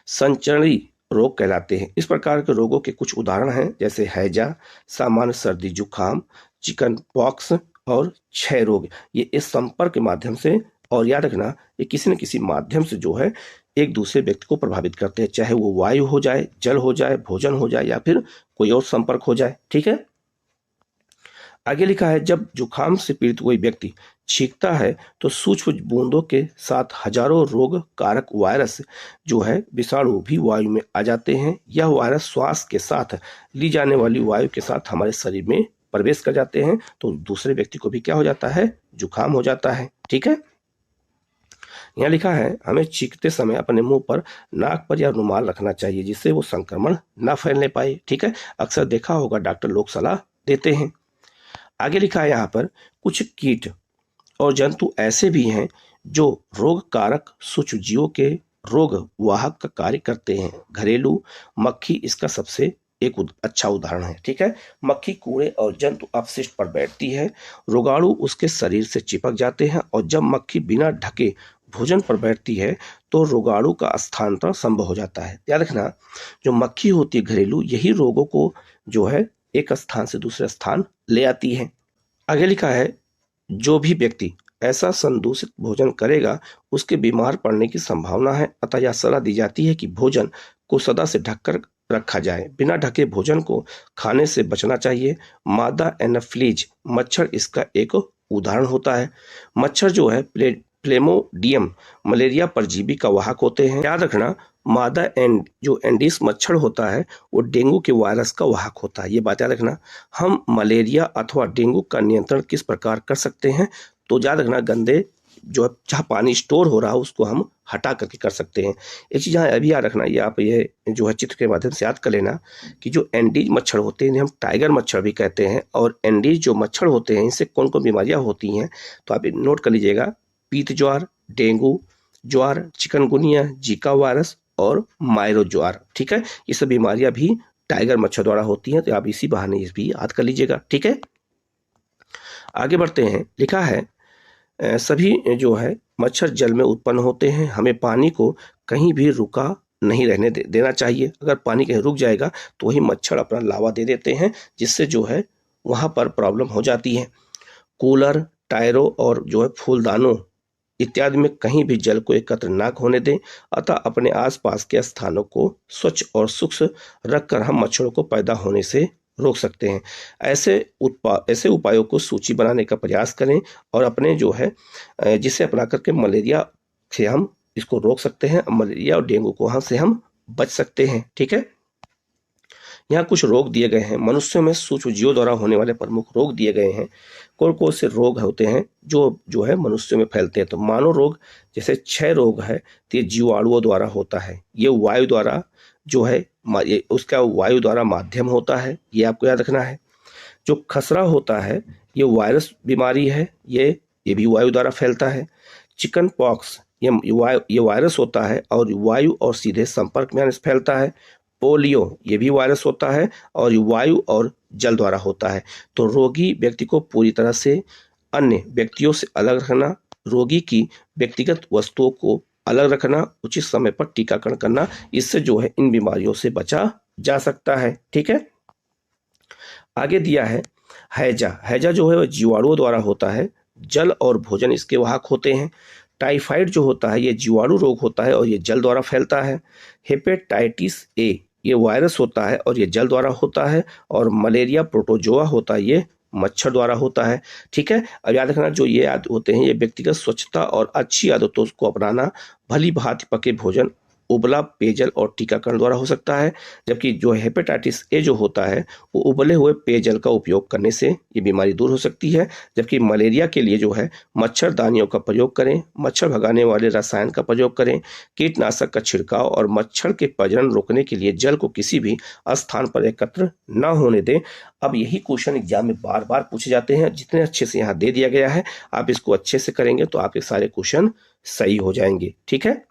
[SPEAKER 2] संचरणीय रोग कहलाते हैं। इस प्रकार के रोगों के कुछ उदाहरण हैं जैसे हैजा, सामान्य सर्दी जुकाम, चिकन पॉक्स और क्षय रोग। ये इस संपर्क के माध्यम से, और याद रखना ये किसी न किसी माध्यम से जो है एक दूसरे व्यक्ति को प्रभावित करते हैं, चाहे वो वायु हो जाए, जल हो जाए, भोजन हो जाए या फिर कोई और संपर्क हो जाए। ठीक है, आगे लिखा है जब जुकाम से पीड़ित कोई व्यक्ति छींकता है तो सूक्ष्म बूंदों के साथ हजारों रोग कारक वायरस जो है विषाणु भी वायु में आ जाते हैं। यह वायरस श्वास के साथ ली जाने वाली वायु के साथ हमारे शरीर में प्रवेश कर जाते हैं, तो दूसरे व्यक्ति को भी क्या हो जाता है, जुकाम हो जाता है। ठीक है, यहाँ लिखा है हमें छींकते समय अपने मुंह पर, नाक पर या रुमाल रखना चाहिए जिससे वो संक्रमण ना फैलने पाए। ठीक है, अक्सर देखा होगा डॉक्टर लोग सलाह देते हैं। आगे लिखा है यहाँ पर कुछ कीट और जंतु ऐसे भी हैं जो रोग कारक सूक्ष्म जीवों के रोग वाहक का कार्य करते हैं। घरेलू मक्खी इसका सबसे एक अच्छा उदाहरण है। ठीक है, मक्खी कूड़े और जंतु अपशिष्ट पर बैठती है, रोगाणु उसके शरीर से चिपक जाते हैं और जब मक्खी बिना ढके भोजन पर बैठती है तो रोगाणु का स्थानांतरण संभव हो जाता है। याद रखना जो मक्खी होती है घरेलू, यही रोगों को जो है एक स्थान से दूसरे स्थान ले आती है। आगे लिखा है जो भी व्यक्ति ऐसा संदूषित भोजन करेगा उसके बीमार पड़ने की संभावना है, अतः यह सलाह दी जाती है कि भोजन को सदा से ढककर रखा जाए। बिना ढके भोजन को खाने से बचना चाहिए। मादा एनाफिलीज मच्छर इसका एक उदाहरण होता है। मच्छर जो है प्लेमोडियम मलेरिया परजीवी का वाहक होते हैं। याद रखना मादा जो एंडीस मच्छर होता है वो डेंगू के वायरस का वाहक होता है, ये बात याद रखना। हम मलेरिया अथवा डेंगू का नियंत्रण किस प्रकार कर सकते हैं, तो याद रखना गंदे जो जहाँ पानी स्टोर हो रहा है उसको हम हटा करके कर सकते हैं। एक चीज़ यहाँ अभी याद रखना, ये आप ये जो है चित्र के माध्यम से याद कर लेना कि जो एंडीज मच्छर होते हैं इन्हें हम टाइगर मच्छर भी कहते हैं, और एंडीज जो मच्छर होते हैं इनसे कौन कौन बीमारियाँ होती हैं तो आप नोट कर लीजिएगा, पीत ज्वार, डेंगू ज्वार, चिकनगुनिया, जीका वायरस और माइरो ज्वार। ठीक है, ये सब बीमारियां भी टाइगर मच्छर द्वारा होती हैं, तो आप इसी बहाने इस भी याद कर लीजिएगा। ठीक है, आगे बढ़ते हैं। लिखा है सभी जो है मच्छर जल में उत्पन्न होते हैं, हमें पानी को कहीं भी रुका नहीं रहने देना चाहिए। अगर पानी कहीं रुक जाएगा तो वही मच्छर अपना लावा दे देते हैं, जिससे जो है वहाँ पर प्रॉब्लम हो जाती है। कूलर, टायरों और जो है फूलदानों इत्यादि में कहीं भी जल को एकत्र न होने दें, अतः अपने आसपास के स्थानों को स्वच्छ और सूक्ष्म रखकर हम मच्छरों को पैदा होने से रोक सकते हैं। ऐसे उपायों को सूची बनाने का प्रयास करें और अपने जो है जिसे अपना करके मलेरिया से हम इसको रोक सकते हैं, मलेरिया और डेंगू को वहाँ से हम बच सकते हैं। ठीक है, यहाँ कुछ रोग दिए गए हैं। मनुष्यों में सूक्ष्म जीवों द्वारा होने वाले प्रमुख रोग दिए गए हैं। कौन से रोग होते हैं जो है मनुष्यों में फैलते हैं, तो मानव रोग जैसे क्षय रोग है तो ये जीवाणुओं द्वारा होता है। ये वायु द्वारा जो है उसका वायु द्वारा माध्यम होता है, ये आपको याद रखना है। जो खसरा होता है ये वायरस बीमारी है, ये भी वायु द्वारा फैलता है। चिकन पॉक्स ये वायरस होता है और वायु और सीधे संपर्क में फैलता है। पोलियो ये भी वायरस होता है और वायु और जल द्वारा होता है। तो रोगी व्यक्ति को पूरी तरह से अन्य व्यक्तियों से अलग रखना, रोगी की व्यक्तिगत वस्तुओं को अलग रखना, उचित समय पर टीकाकरण करना, इससे जो है इन बीमारियों से बचा जा सकता है। ठीक है, आगे दिया है हैजा। हैजा जो है वह जीवाणुओं द्वारा होता है, जल और भोजन इसके वाहक होते हैं। टाइफाइड जो होता है ये जीवाणु रोग होता है और ये जल द्वारा फैलता है। हेपेटाइटिस ए ये वायरस होता है और ये जल द्वारा होता है। और मलेरिया प्रोटोजोआ होता है, ये मच्छर द्वारा होता है। ठीक है, अब याद रखना जो ये होते हैं ये व्यक्तिगत स्वच्छता और अच्छी आदतों को अपनाना, भली भांति पके भोजन, उबला पेयजल और टीकाकरण द्वारा हो सकता है। जबकि जो हेपेटाइटिस ए जो होता है वो उबले हुए पेयजल का उपयोग करने से ये बीमारी दूर हो सकती है। जबकि मलेरिया के लिए जो है मच्छरदानियों का प्रयोग करें, मच्छर भगाने वाले रसायन का प्रयोग करें, कीटनाशक का छिड़काव और मच्छर के प्रजनन रोकने के लिए जल को किसी भी स्थान पर एकत्र न होने दें। अब यही क्वेश्चन एग्जाम में बार बार पूछे जाते हैं, जितने अच्छे से यहाँ दे दिया गया है आप इसको अच्छे से करेंगे तो आपके सारे क्वेश्चन सही हो जाएंगे। ठीक है,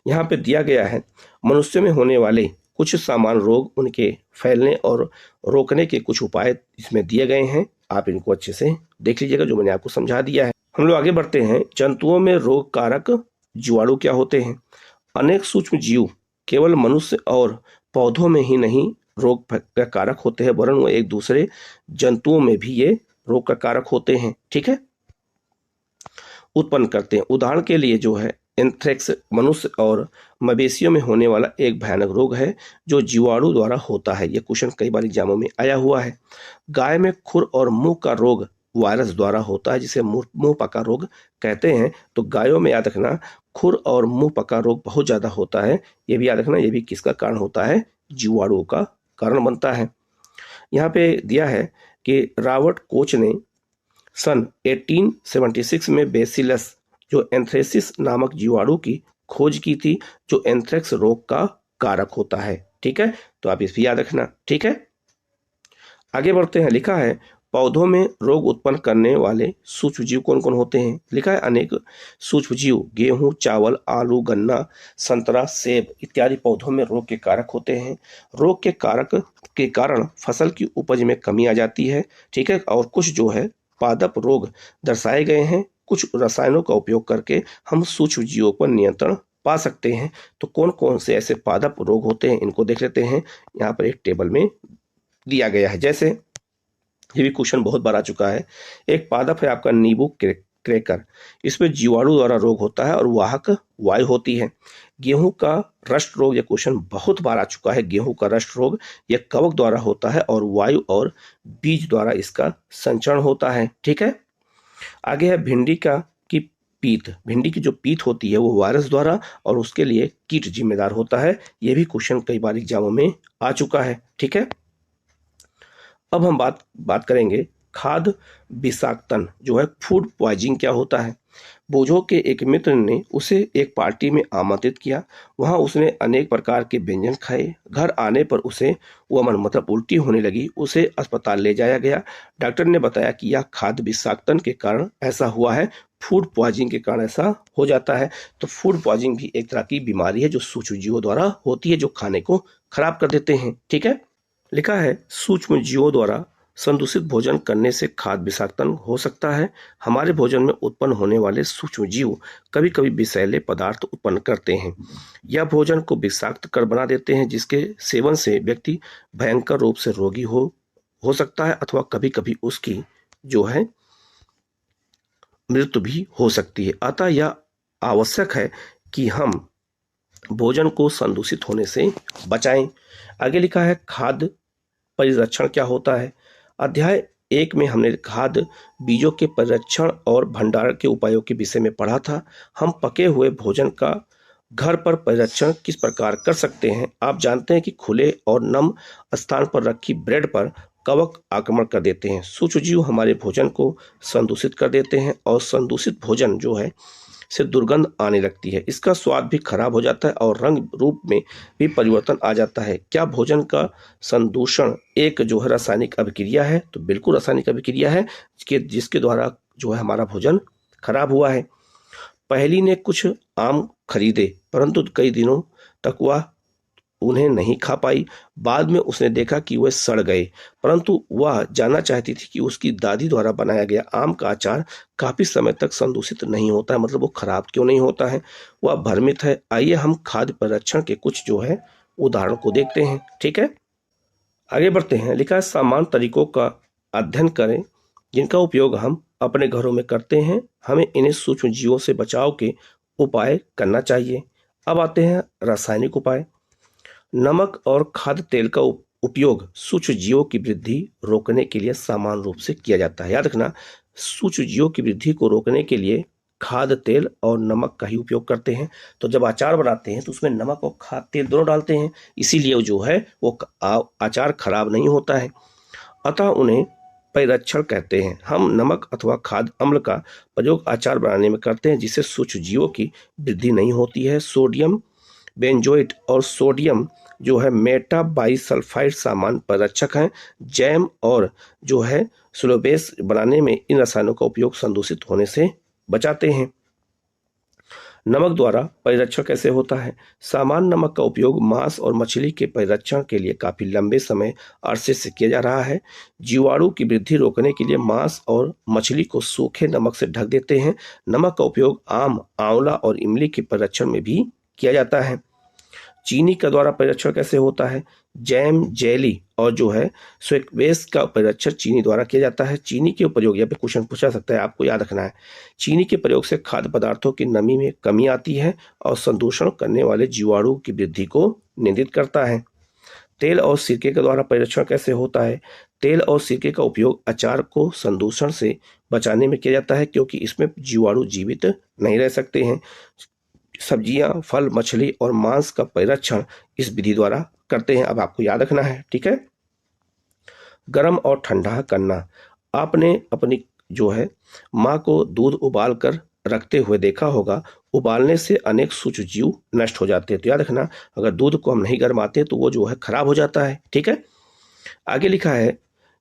[SPEAKER 2] यहाँ पे दिया गया है मनुष्य में होने वाले कुछ सामान्य रोग, उनके फैलने और रोकने के कुछ उपाय इसमें दिए गए हैं। आप इनको अच्छे से देख लीजिएगा जो मैंने आपको समझा दिया है। हम लोग आगे बढ़ते हैं। जंतुओं में रोग कारक जीवाणु क्या होते हैं? अनेक सूक्ष्म जीव केवल मनुष्य और पौधों में ही नहीं रोग का कारक होते हैं, वरन वो एक दूसरे जंतुओं में भी ये रोग का कारक होते हैं। ठीक है, उत्पन्न करते हैं। उदाहरण के लिए जो है एंथ्रेक्स मनुष्य और मवेशियों में होने वाला एक भयानक रोग है जो जीवाणु द्वारा होता है। यह क्वेश्चन कई बार एग्जामों में आया हुआ है। गाय में खुर और मुंह का रोग वायरस द्वारा होता है, जिसे मुंह पका रोग कहते हैं। तो गायों में याद रखना खुर और मुंह पका रोग बहुत ज्यादा होता है। ये भी याद रखना, ये भी किसका कारण होता है? जीवाणुओं का कारण बनता है। यहाँ पे दिया है कि रॉबर्ट कोच ने सन 1876 में बेसिलस जो एंथ्रेसिस नामक जीवाणु की खोज की थी, जो एंथ्रेक्स रोग का कारक होता है। ठीक है, तो आप इस भी याद रखना। ठीक है, आगे बढ़ते हैं। लिखा है पौधों में रोग उत्पन्न करने वाले सूक्ष्म जीव कौन कौन होते हैं? लिखा है अनेक सूक्ष्म जीव गेहूं, चावल, आलू, गन्ना, संतरा, सेब इत्यादि पौधों में रोग के कारक होते हैं। रोग के कारक के कारण फसल की उपज में कमी आ जाती है। ठीक है, और कुछ जो है पादप रोग दर्शाए गए हैं। कुछ रसायनों का उपयोग करके हम सूक्ष्म जीवों पर नियंत्रण पा सकते हैं। तो कौन कौन से ऐसे पादप रोग होते हैं इनको देख लेते हैं। यहाँ पर एक टेबल में दिया गया है। जैसे ये भी क्वेश्चन बहुत बार आ चुका है। एक पादप है आपका नींबू क्रैकर, इसमें जीवाणु द्वारा रोग होता है और वाहक वायु होती है। गेहूं का रस्ट रोग, यह क्वेश्चन बहुत बार आ चुका है। गेहूं का रस्ट रोग यह कवक द्वारा होता है और वायु और बीज द्वारा इसका संचरण होता है। ठीक है, आगे है भिंडी की पीत। भिंडी की जो पीत होती है वो वायरस द्वारा और उसके लिए कीट जिम्मेदार होता है। यह भी क्वेश्चन कई बार एग्जामों में आ चुका है। ठीक है, अब हम बात करेंगे खाद्य विषाक्तन जो है फूड पॉइजनिंग क्या होता है। बोझो के एक मित्र ने उसे एक पार्टी में आमंत्रित किया। वहां उसने अनेक प्रकार के व्यंजन खाए। घर आने पर उसे वमन मतलब उल्टी होने लगी। उसे अस्पताल ले जाया गया। डॉक्टर ने बताया कि यह खाद्य विषाक्तन के कारण ऐसा हुआ है, फूड पॉइजनिंग के कारण ऐसा हो जाता है। तो फूड पॉइजनिंग भी एक तरह की बीमारी है जो सूक्ष्म जीवों द्वारा होती है, जो खाने को खराब कर देते हैं। ठीक है, लिखा है सूक्ष्म जीवों द्वारा संदूषित भोजन करने से खाद्य विषाक्तन हो सकता है। हमारे भोजन में उत्पन्न होने वाले सूक्ष्म जीव कभी कभी विषैले पदार्थ उत्पन्न करते हैं। यह भोजन को विषाक्त कर बना देते हैं, जिसके सेवन से व्यक्ति भयंकर रूप से रोगी हो सकता है अथवा कभी कभी उसकी जो है मृत्यु भी हो सकती है। अतः यह आवश्यक है कि हम भोजन को संदूषित होने से बचाएं। आगे लिखा है खाद्य परिरक्षण क्या होता है। अध्याय 1 में हमने खाद्य बीजों के परिरक्षण और भंडारण के उपायों के विषय में पढ़ा था। हम पके हुए भोजन का घर पर परिरक्षण किस प्रकार कर सकते हैं। आप जानते हैं कि खुले और नम स्थान पर रखी ब्रेड पर कवक आक्रमण कर देते हैं। सूक्ष्म जीव हमारे भोजन को संदूषित कर देते हैं और संदूषित भोजन जो है से दुर्गंध आने लगती है। इसका स्वाद भी खराब हो जाता है और रंग रूप में भी परिवर्तन आ जाता है। क्या भोजन का संदूषण एक जो है रासायनिक अभिक्रिया है? तो बिल्कुल रासायनिक अभिक्रिया है जिसके द्वारा जो है हमारा भोजन खराब हुआ है। पहली ने कुछ आम खरीदे परंतु कई दिनों तक वह उन्हें नहीं खा पाई। बाद में उसने देखा कि वे सड़ गए, परंतु वह जानना चाहती थी कि उसकी दादी द्वारा बनाया गया आम का अचार काफी समय तक संदूषित नहीं होता है, मतलब वो खराब क्यों नहीं होता है। वह भ्रमित है। आइए हम खाद्य परिरक्षण के कुछ जो है उदाहरण को देखते हैं। ठीक है, आगे बढ़ते हैं। लिखा है सामान्य तरीकों का अध्ययन करें जिनका उपयोग हम अपने घरों में करते हैं। हमें इन्हें सूक्ष्म जीवों से बचाव के उपाय करना चाहिए। अब आते हैं रासायनिक उपाय। नमक और खाद्य तेल का उपयोग सूक्ष्म जीवों की वृद्धि रोकने के लिए सामान्य रूप से किया जाता है। याद रखना, सूक्ष्म जीवों की वृद्धि को रोकने के लिए खाद्य तेल और नमक का ही उपयोग करते हैं। तो जब अचार बनाते हैं तो उसमें नमक और खाद्य तेल दोनों डालते हैं, इसीलिए जो है वो अचार खराब नहीं होता है। अतः उन्हें परिरक्षण कहते हैं। हम नमक अथवा खाद्य अम्ल का प्रयोग अचार बनाने में करते हैं जिससे सूक्ष्म जीवों की वृद्धि नहीं होती है। सोडियम बेंजोएट और सोडियम जो है मेटाबाइसल्फाइड सामान्य परिरक्षक हैं। जैम और जो है स्लोबेस बनाने में इन रसायनों का उपयोग संदूषित होने से बचाते हैं। नमक द्वारा परिरक्षण कैसे होता है? सामान्य नमक का उपयोग मांस और मछली के परिरक्षण के लिए काफी लंबे समय अरसे से किया जा रहा है। जीवाणु की वृद्धि रोकने के लिए मांस और मछली को सूखे नमक से ढक देते हैं। नमक का उपयोग आम, आंवला और इमली के परिरक्षण में भी किया जाता है। चीनी का द्वारा परिरक्षण कैसे होता है? जैम, जेली और जो है स्क्वैश का परिरक्षण चीनी द्वारा किया जाता है। चीनी के प्रयोग, यहाँ पे क्वेश्चन पूछा सकता है, आपको याद रखना है। चीनी के प्रयोग से खाद्य पदार्थों की नमी में कमी आती है और संदूषण करने वाले जीवाणु की वृद्धि को नियंत्रित करता है। तेल और सिरके के द्वारा परिरक्षण कैसे होता है? तेल और सिरके का उपयोग अचार को संदूषण से बचाने में किया जाता है क्योंकि इसमें जीवाणु जीवित नहीं रह सकते हैं। सब्जियां, फल, मछली और मांस का परिरक्षण इस विधि द्वारा करते हैं। अब आपको याद रखना है, ठीक है। गर्म और ठंडा करना। आपने अपनी जो है माँ को दूध उबाल कर रखते हुए देखा होगा। उबालने से अनेक सूक्ष्म जीव नष्ट हो जाते हैं। तो याद रखना, अगर दूध को हम नहीं गरमाते तो वो जो है खराब हो जाता है, ठीक है। आगे लिखा है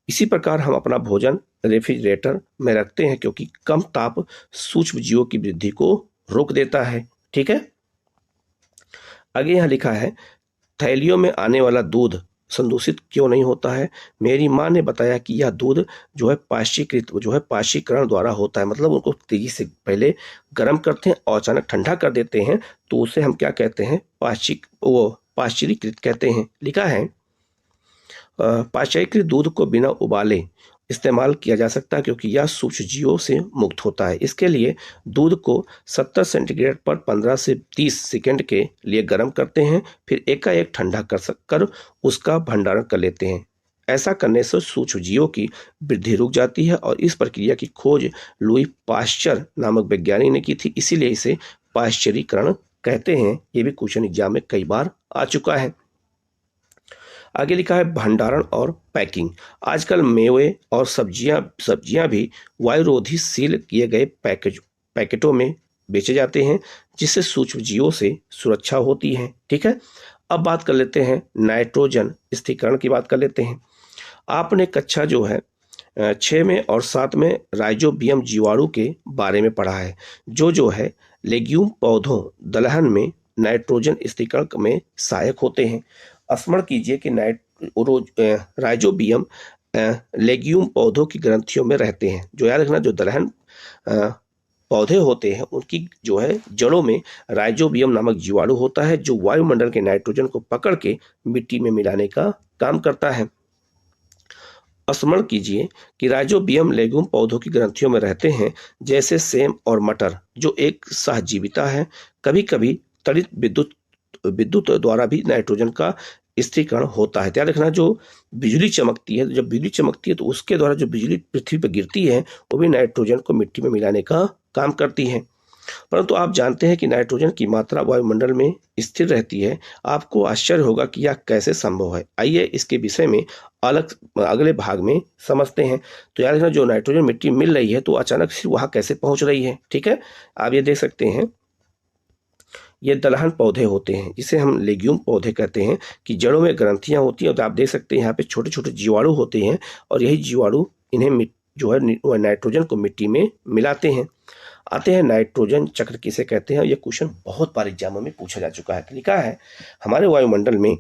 [SPEAKER 2] इसी प्रकार हम अपना भोजन रेफ्रिजरेटर में रखते हैं क्योंकि कम ताप सूक्ष्म जीवों की वृद्धि को रोक देता है, ठीक है। आगे यहाँ लिखा है थैलियों में आने वाला दूध संदूषित क्यों नहीं होता है? मेरी माँ ने बताया कि यह दूध जो है पाशीकरण द्वारा होता है। मतलब उनको तेजी से पहले गर्म करते हैं और अचानक ठंडा कर देते हैं, तो उसे हम क्या कहते हैं? पाश्चरीकृत कहते हैं। लिखा है पाश्चरीकृत दूध को बिना उबाले इस्तेमाल किया जा सकता है क्योंकि यह सूक्ष्म जीवों से मुक्त होता है। इसके लिए दूध को 70 सेंटीग्रेड पर 15 से 30 सेकंड के लिए गर्म करते हैं, फिर एकाएक ठंडा कर उसका भंडारण कर लेते हैं। ऐसा करने से सूक्ष्म जीवों की वृद्धि रुक जाती है और इस प्रक्रिया की खोज लुई पाश्चर नामक वैज्ञानिक ने की थी, इसीलिए इसे पाश्चरीकरण कहते हैं। ये भी क्वेश्चन एग्जाम में कई बार आ चुका है। आगे लिखा है भंडारण और पैकिंग। आजकल मेवे और सब्जियां भी वायुरोधी सील किए गए पैकेटों में बेचे जाते हैं जिससे सूक्ष्म जीवों से सुरक्षा होती है, ठीक है। अब बात कर लेते हैं नाइट्रोजन स्थिरीकरण की बात कर लेते हैं। आपने कक्षा जो है 6 में और 7 में राइजोबियम जीवाणु के बारे में पढ़ा है जो है लेग्यूम पौधों दलहन में नाइट्रोजन स्थिरीकरण में सहायक होते हैं। स्मरण कीजिए कि राइजोबियम लेग्यूम पौधों की ग्रंथियों में रहते हैं। जो याद रखना, जो दलहन पौधे होते हैं उनकी जो है जड़ों में राइजोबियम नामक जीवाणु होता है जो वायुमंडल के नाइट्रोजन को पकड़ के मिट्टी में मिलाने का काम करता है। स्मरण कीजिए कि राइजोबियम लेग्यूम पौधों की ग्रंथियों में रहते हैं जैसे सेम और मटर जो एक सहजीविता है। कभी कभी त्वरित विद्युत द्वारा भी नाइट्रोजन का स्थिरीकरण होता है। याद रखना, जो बिजली चमकती है, जब बिजली चमकती है तो उसके द्वारा जो बिजली पृथ्वी पर गिरती है वो भी नाइट्रोजन को मिट्टी में मिलाने का काम करती है। परंतु आप जानते हैं कि नाइट्रोजन की मात्रा वायुमंडल में स्थिर रहती है। आपको आश्चर्य होगा कि यह कैसे संभव है। आइए इसके विषय में अगले भाग में समझते हैं। तो याद रखना, जो नाइट्रोजन मिट्टी मिल रही है तो अचानक से वहां कैसे पहुंच रही है, ठीक है। आप ये देख सकते हैं, ये दलहन पौधे होते हैं जिसे हम लेग्यूम पौधे कहते हैं कि जड़ों में ग्रंथियां होती हैं। तो आप देख सकते हैं यहाँ पे छोटे छोटे जीवाणु होते हैं और यही जीवाणु इन्हें जो है नाइट्रोजन को मिट्टी में मिलाते हैं। आते हैं नाइट्रोजन चक्र किसे कहते हैं। यह क्वेश्चन बहुत बार एग्जामों में पूछा जा चुका है। लिखा है हमारे वायुमंडल में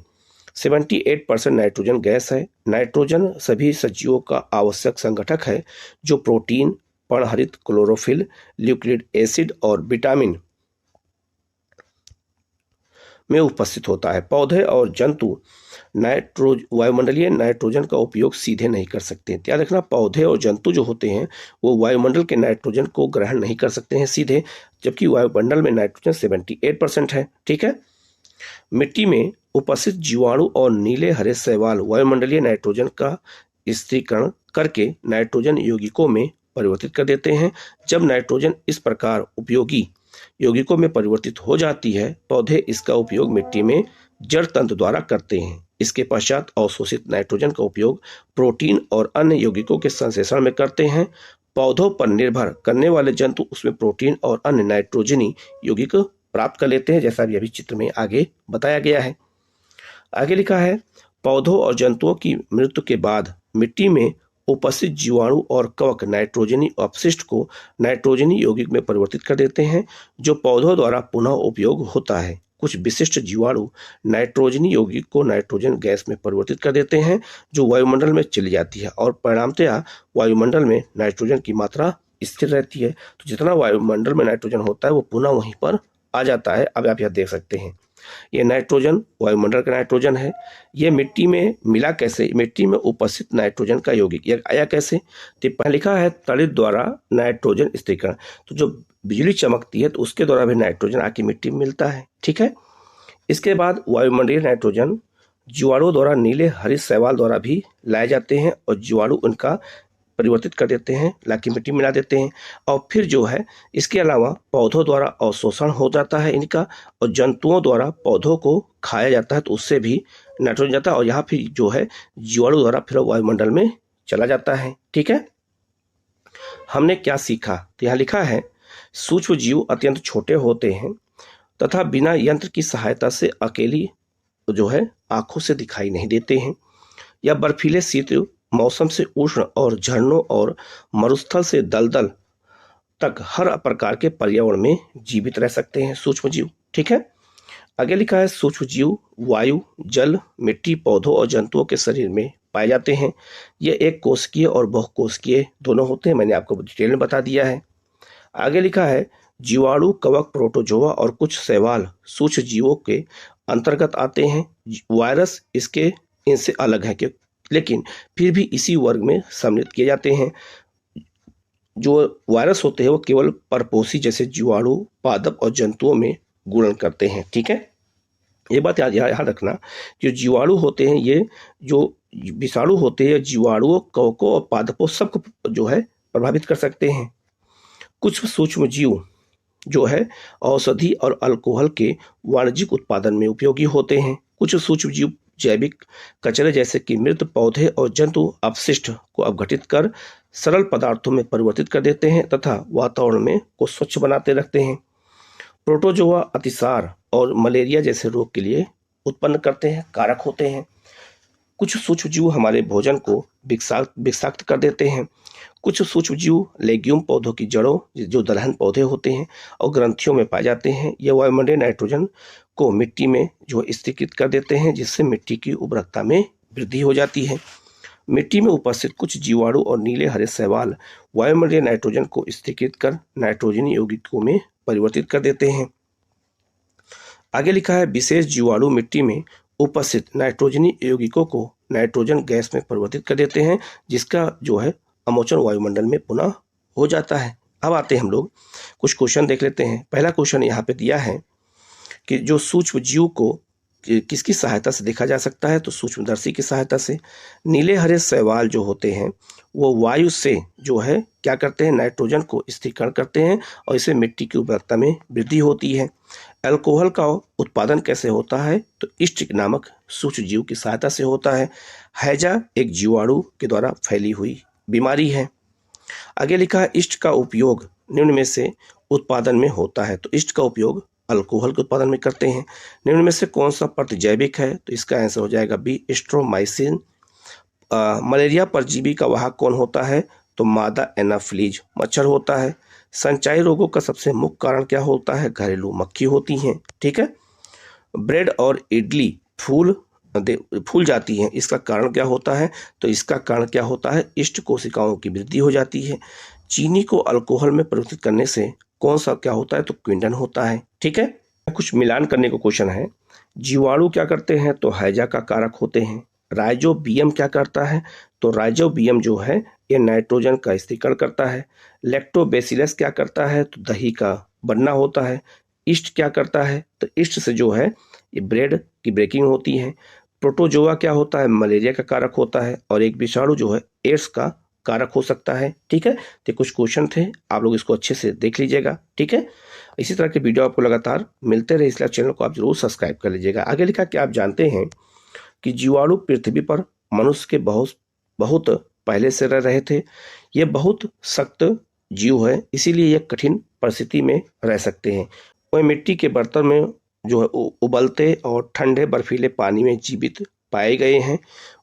[SPEAKER 2] 78% नाइट्रोजन गैस है। नाइट्रोजन सभी सजीवों का आवश्यक संगठक है जो प्रोटीन, पर्णहरित, क्लोरोफिल, न्यूक्लिक एसिड और विटामिन में उपस्थित होता है। पौधे और जंतु वायुमंडलीय नाइट्रोजन का उपयोग सीधे नहीं कर सकते। याद रखना, पौधे और जंतु जो होते हैं वो वायुमंडल के नाइट्रोजन को ग्रहण नहीं कर सकते हैं सीधे, जबकि वायुमंडल में नाइट्रोजन 78% है। ठीक है। मिट्टी में उपस्थित जीवाणु और नीले हरे शैवाल वायुमंडलीय नाइट्रोजन का स्थिरीकरण करके नाइट्रोजन यौगिकों में परिवर्तित कर देते हैं। जब नाइट्रोजन इस प्रकार उपयोगी यौगिकों में परिवर्तित हो जाती है, पौधे इसका उपयोग मिट्टी में जड़ तंत्र द्वारा करते हैं। इसके पश्चात अवशोषित नाइट्रोजन का उपयोग प्रोटीन और अन्य यौगिकों के संश्लेषण में करते हैं। पौधों पर निर्भर करने वाले जंतु उसमें प्रोटीन और अन्य नाइट्रोजनी यौगिक प्राप्त कर लेते हैं, जैसा भी अभी चित्र में आगे बताया गया है। आगे लिखा है, पौधों और जंतुओं की मृत्यु के बाद मिट्टी में उपस्थित जीवाणु और कवक नाइट्रोजनी अपशिष्ट को नाइट्रोजनी यौगिक में परिवर्तित कर देते हैं, जो पौधों द्वारा पुनः उपयोग होता है। कुछ विशिष्ट जीवाणु नाइट्रोजनी यौगिक को नाइट्रोजन गैस में परिवर्तित कर देते हैं, जो वायुमंडल में चली जाती है और परिणामतः वायुमंडल में नाइट्रोजन की मात्रा स्थिर रहती है। तो जितना वायुमंडल में नाइट्रोजन होता है वो पुनः वहीं पर आ जाता है। अब आप यह देख सकते हैं, ये नाइट्रोजन वायुमंडल का नाइट्रोजन है। ये मिट्टी में मिला कैसे? मिट्टी में उपस्थित नाइट्रोजन का यौगिक यह आया कैसे? तो पहले लिखा है तड़ित द्वारा नाइट्रोजन स्थिरीकरण। तो जो बिजली चमकती है तो उसके द्वारा भी नाइट्रोजन आके मिट्टी में मिलता है। ठीक है। इसके बाद वायुमंडलीय नाइट्रोजन जीवाणुओं द्वारा नीले हरे शैवाल द्वारा भी लाए जाते हैं और जीवाणु उनका परिवर्तित कर देते हैं, लाके मिट्टी मिला देते हैं। और फिर जो है इसके अलावा पौधों द्वारा अवशोषण हो जाता है इनका, और जंतुओं द्वारा पौधों को खाया जाता है तो उससे भी नाइट्रोजन जाता है, और यहाँ फिर जो है जीवाणु द्वारा फिर वायुमंडल में चला जाता है। ठीक है। हमने क्या सीखा? तो यहाँ लिखा है, सूक्ष्म जीव अत्यंत छोटे होते हैं तथा बिना यंत्र की सहायता से अकेली जो है आंखों से दिखाई नहीं देते हैं। यह बर्फीले शीत मौसम से उष्ण और झरनों और मरुस्थल से दलदल तक हर प्रकार के पर्यावरण में जीवित रह सकते हैं सूक्ष्म जीव। ठीक है। आगे लिखा है, सूक्ष्म जीव वायु, जल, मिट्टी, पौधों और जंतुओं के शरीर में पाए जाते हैं। ये एक कोशिकीय और बहुकोशिकीय दोनों होते हैं, मैंने आपको डिटेल में बता दिया है। आगे लिखा है, जीवाणु, कवक, प्रोटोजोआ और कुछ शैवाल सूक्ष्म जीवों के अंतर्गत आते हैं। वायरस इनसे अलग है, लेकिन फिर भी इसी वर्ग में सम्मिलित किए जाते हैं। जो वायरस होते हैं वो केवल परपोषी जैसे जीवाणु, पादप और जंतुओं में गुणन करते हैं। ठीक है। ये बात याद रखना, जो जीवाणु होते हैं ये जो विषाणु होते हैं जीवाणुओं, कवकों और पादपों सबको जो है प्रभावित कर सकते हैं। कुछ सूक्ष्म जीव जो है औषधि और अल्कोहल के वाणिज्यिक उत्पादन में उपयोगी होते हैं। कुछ सूक्ष्म जीव जैविक कचरे जैसे कि मृत पौधे और जंतु अपशिष्ट को अपघटित कर सरल पदार्थों में परिवर्तित कर देते हैं तथा वातावरण में को स्वच्छ बनाते रखते हैं। प्रोटोजोआ अतिसार और मलेरिया जैसे रोग के लिए उत्पन्न करते हैं, कारक होते हैं। कुछ सूक्ष्म जीव हमारे भोजन को विषाक्त कर देते हैं। कुछ सूक्ष्म जीव लेग्यूम पौधों की जड़ों, जो दलहन पौधे होते हैं, और ग्रंथियों में पाए जाते हैं। यह वायुमंडलीय नाइट्रोजन को मिट्टी में जो स्थिरीकृत कर देते हैं, जिससे मिट्टी की उर्वरकता में वृद्धि हो जाती है। मिट्टी में उपस्थित कुछ जीवाणु और नीले हरे शैवाल वायुमंडलीय नाइट्रोजन को स्थिरीकृत कर नाइट्रोजन यौगिकों में परिवर्तित कर देते हैं। आगे लिखा है, विशेष जीवाणु मिट्टी में उपस्थित नाइट्रोजनी यौगिकों को नाइट्रोजन गैस में परिवर्तित कर देते हैं, जिसका जो है अमोचन वायुमंडल में पुनः हो जाता है। अब आते हैं हम लोग कुछ क्वेश्चन देख लेते हैं। पहला क्वेश्चन यहाँ पे दिया है कि जो सूक्ष्म जीव को किसकी सहायता से देखा जा सकता है? तो सूक्ष्मदर्शी की सहायता से। नीले हरे शैवाल जो होते हैं वो वायु से जो है क्या करते हैं? नाइट्रोजन को स्थिरीकरण करते हैं और इससे मिट्टी की उर्वरकता में वृद्धि होती है। अल्कोहल का उत्पादन कैसे होता है? तो ईस्ट नामक सूक्ष्म जीव की सहायता से होता है। हैजा एक जीवाणु के द्वारा फैली हुई बीमारी है। आगे लिखा है, ईस्ट का उपयोग निम्न में से उत्पादन में होता है। तो ईस्ट का उपयोग अल्कोहल के उत्पादन में करते हैं। निम्न में से कौन सा प्रतिजैविक है? तो इसका आंसर हो जाएगा बी, स्ट्रोमाइसिन। मलेरिया परजीवी का वाहक कौन होता है? तो मादा एनाफ्लीज मच्छर होता है। संचारी रोगों का सबसे मुख्य कारण क्या होता है? घरेलू मक्खी होती हैं। ठीक है। ब्रेड और इडली फूल जाती हैं, इसका कारण क्या होता है? तो इसका कारण क्या होता है? ईस्ट कोशिकाओं की वृद्धि हो जाती है। चीनी को अल्कोहल में परिवर्तित करने से कौन सा क्या होता है? तो क्विंटन होता है। ठीक है। कुछ मिलान करने का क्वेश्चन है। जीवाणु क्या करते हैं तो हैजा का कारक होते हैं। राइजोबियम क्या करता है तो राइजोबियम जो है ये नाइट्रोजन का स्थिरीकरण करता है। लैक्टोबैसिलस क्या करता है तो दही का बनना होता है। ईस्ट क्या करता है तो ईस्ट से जो है ये ब्रेड की ब्रेकिंग होती है। प्रोटोजोआ क्या होता है मलेरिया का कारक होता है। और एक विषाणु जो है एड्स का कारक हो सकता है। ठीक है, तो कुछ क्वेश्चन थे, आप लोग इसको अच्छे से देख लीजिएगा। ठीक है, इसी तरह के वीडियो आपको लगातार मिलते रहे इसलिए चैनल को आप जरूर सब्सक्राइब कर लीजिएगा। आगे लिखा कि आप जानते हैं कि जीवाणु पृथ्वी पर मनुष्य के बहुत बहुत पहले से रह रहे थे। ये बहुत सख्त जीव है, इसीलिए ये कठिन परिस्थिति में रह सकते हैं। वह मिट्टी के बर्तन में जो है उबलते और ठंडे बर्फीले पानी में जीवित पाए गए हैं।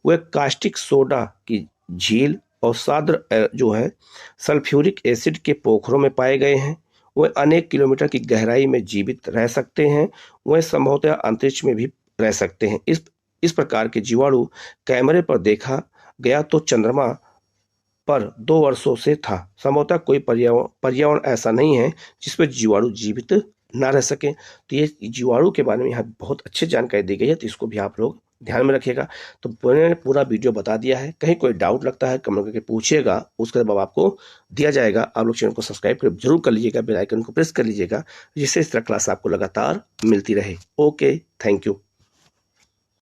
[SPEAKER 2] वह कास्टिक सोडा की झील और साद्र जो है सल्फ्यूरिक एसिड के पोखरों में पाए गए हैं। वह अनेक किलोमीटर की गहराई में जीवित रह सकते हैं। वह संभवतः अंतरिक्ष में भी रह सकते हैं। इस प्रकार के जीवाणु कैमरे पर देखा गया तो चंद्रमा पर 2 वर्षों से था। संभवतः कोई पर्यावरण ऐसा नहीं है जिसमें जीवाणु जीवित ना रह सके। तो ये जीवाणु के बारे में यहाँ बहुत अच्छी जानकारी दी गई है, तो इसको भी आप लोग ध्यान में रखिएगा। तो मैंने पूरा वीडियो बता दिया है, कहीं कोई डाउट लगता है कमेंट करके पूछिएगा, उसका जवाब आपको दिया जाएगा। आप लोग चैनल को सब्सक्राइब कर जरूर कर लीजिएगा, बेल आइकन को प्रेस कर लीजिएगा, जिससे इस तरह क्लास आपको लगातार मिलती रहे। Okay, thank you.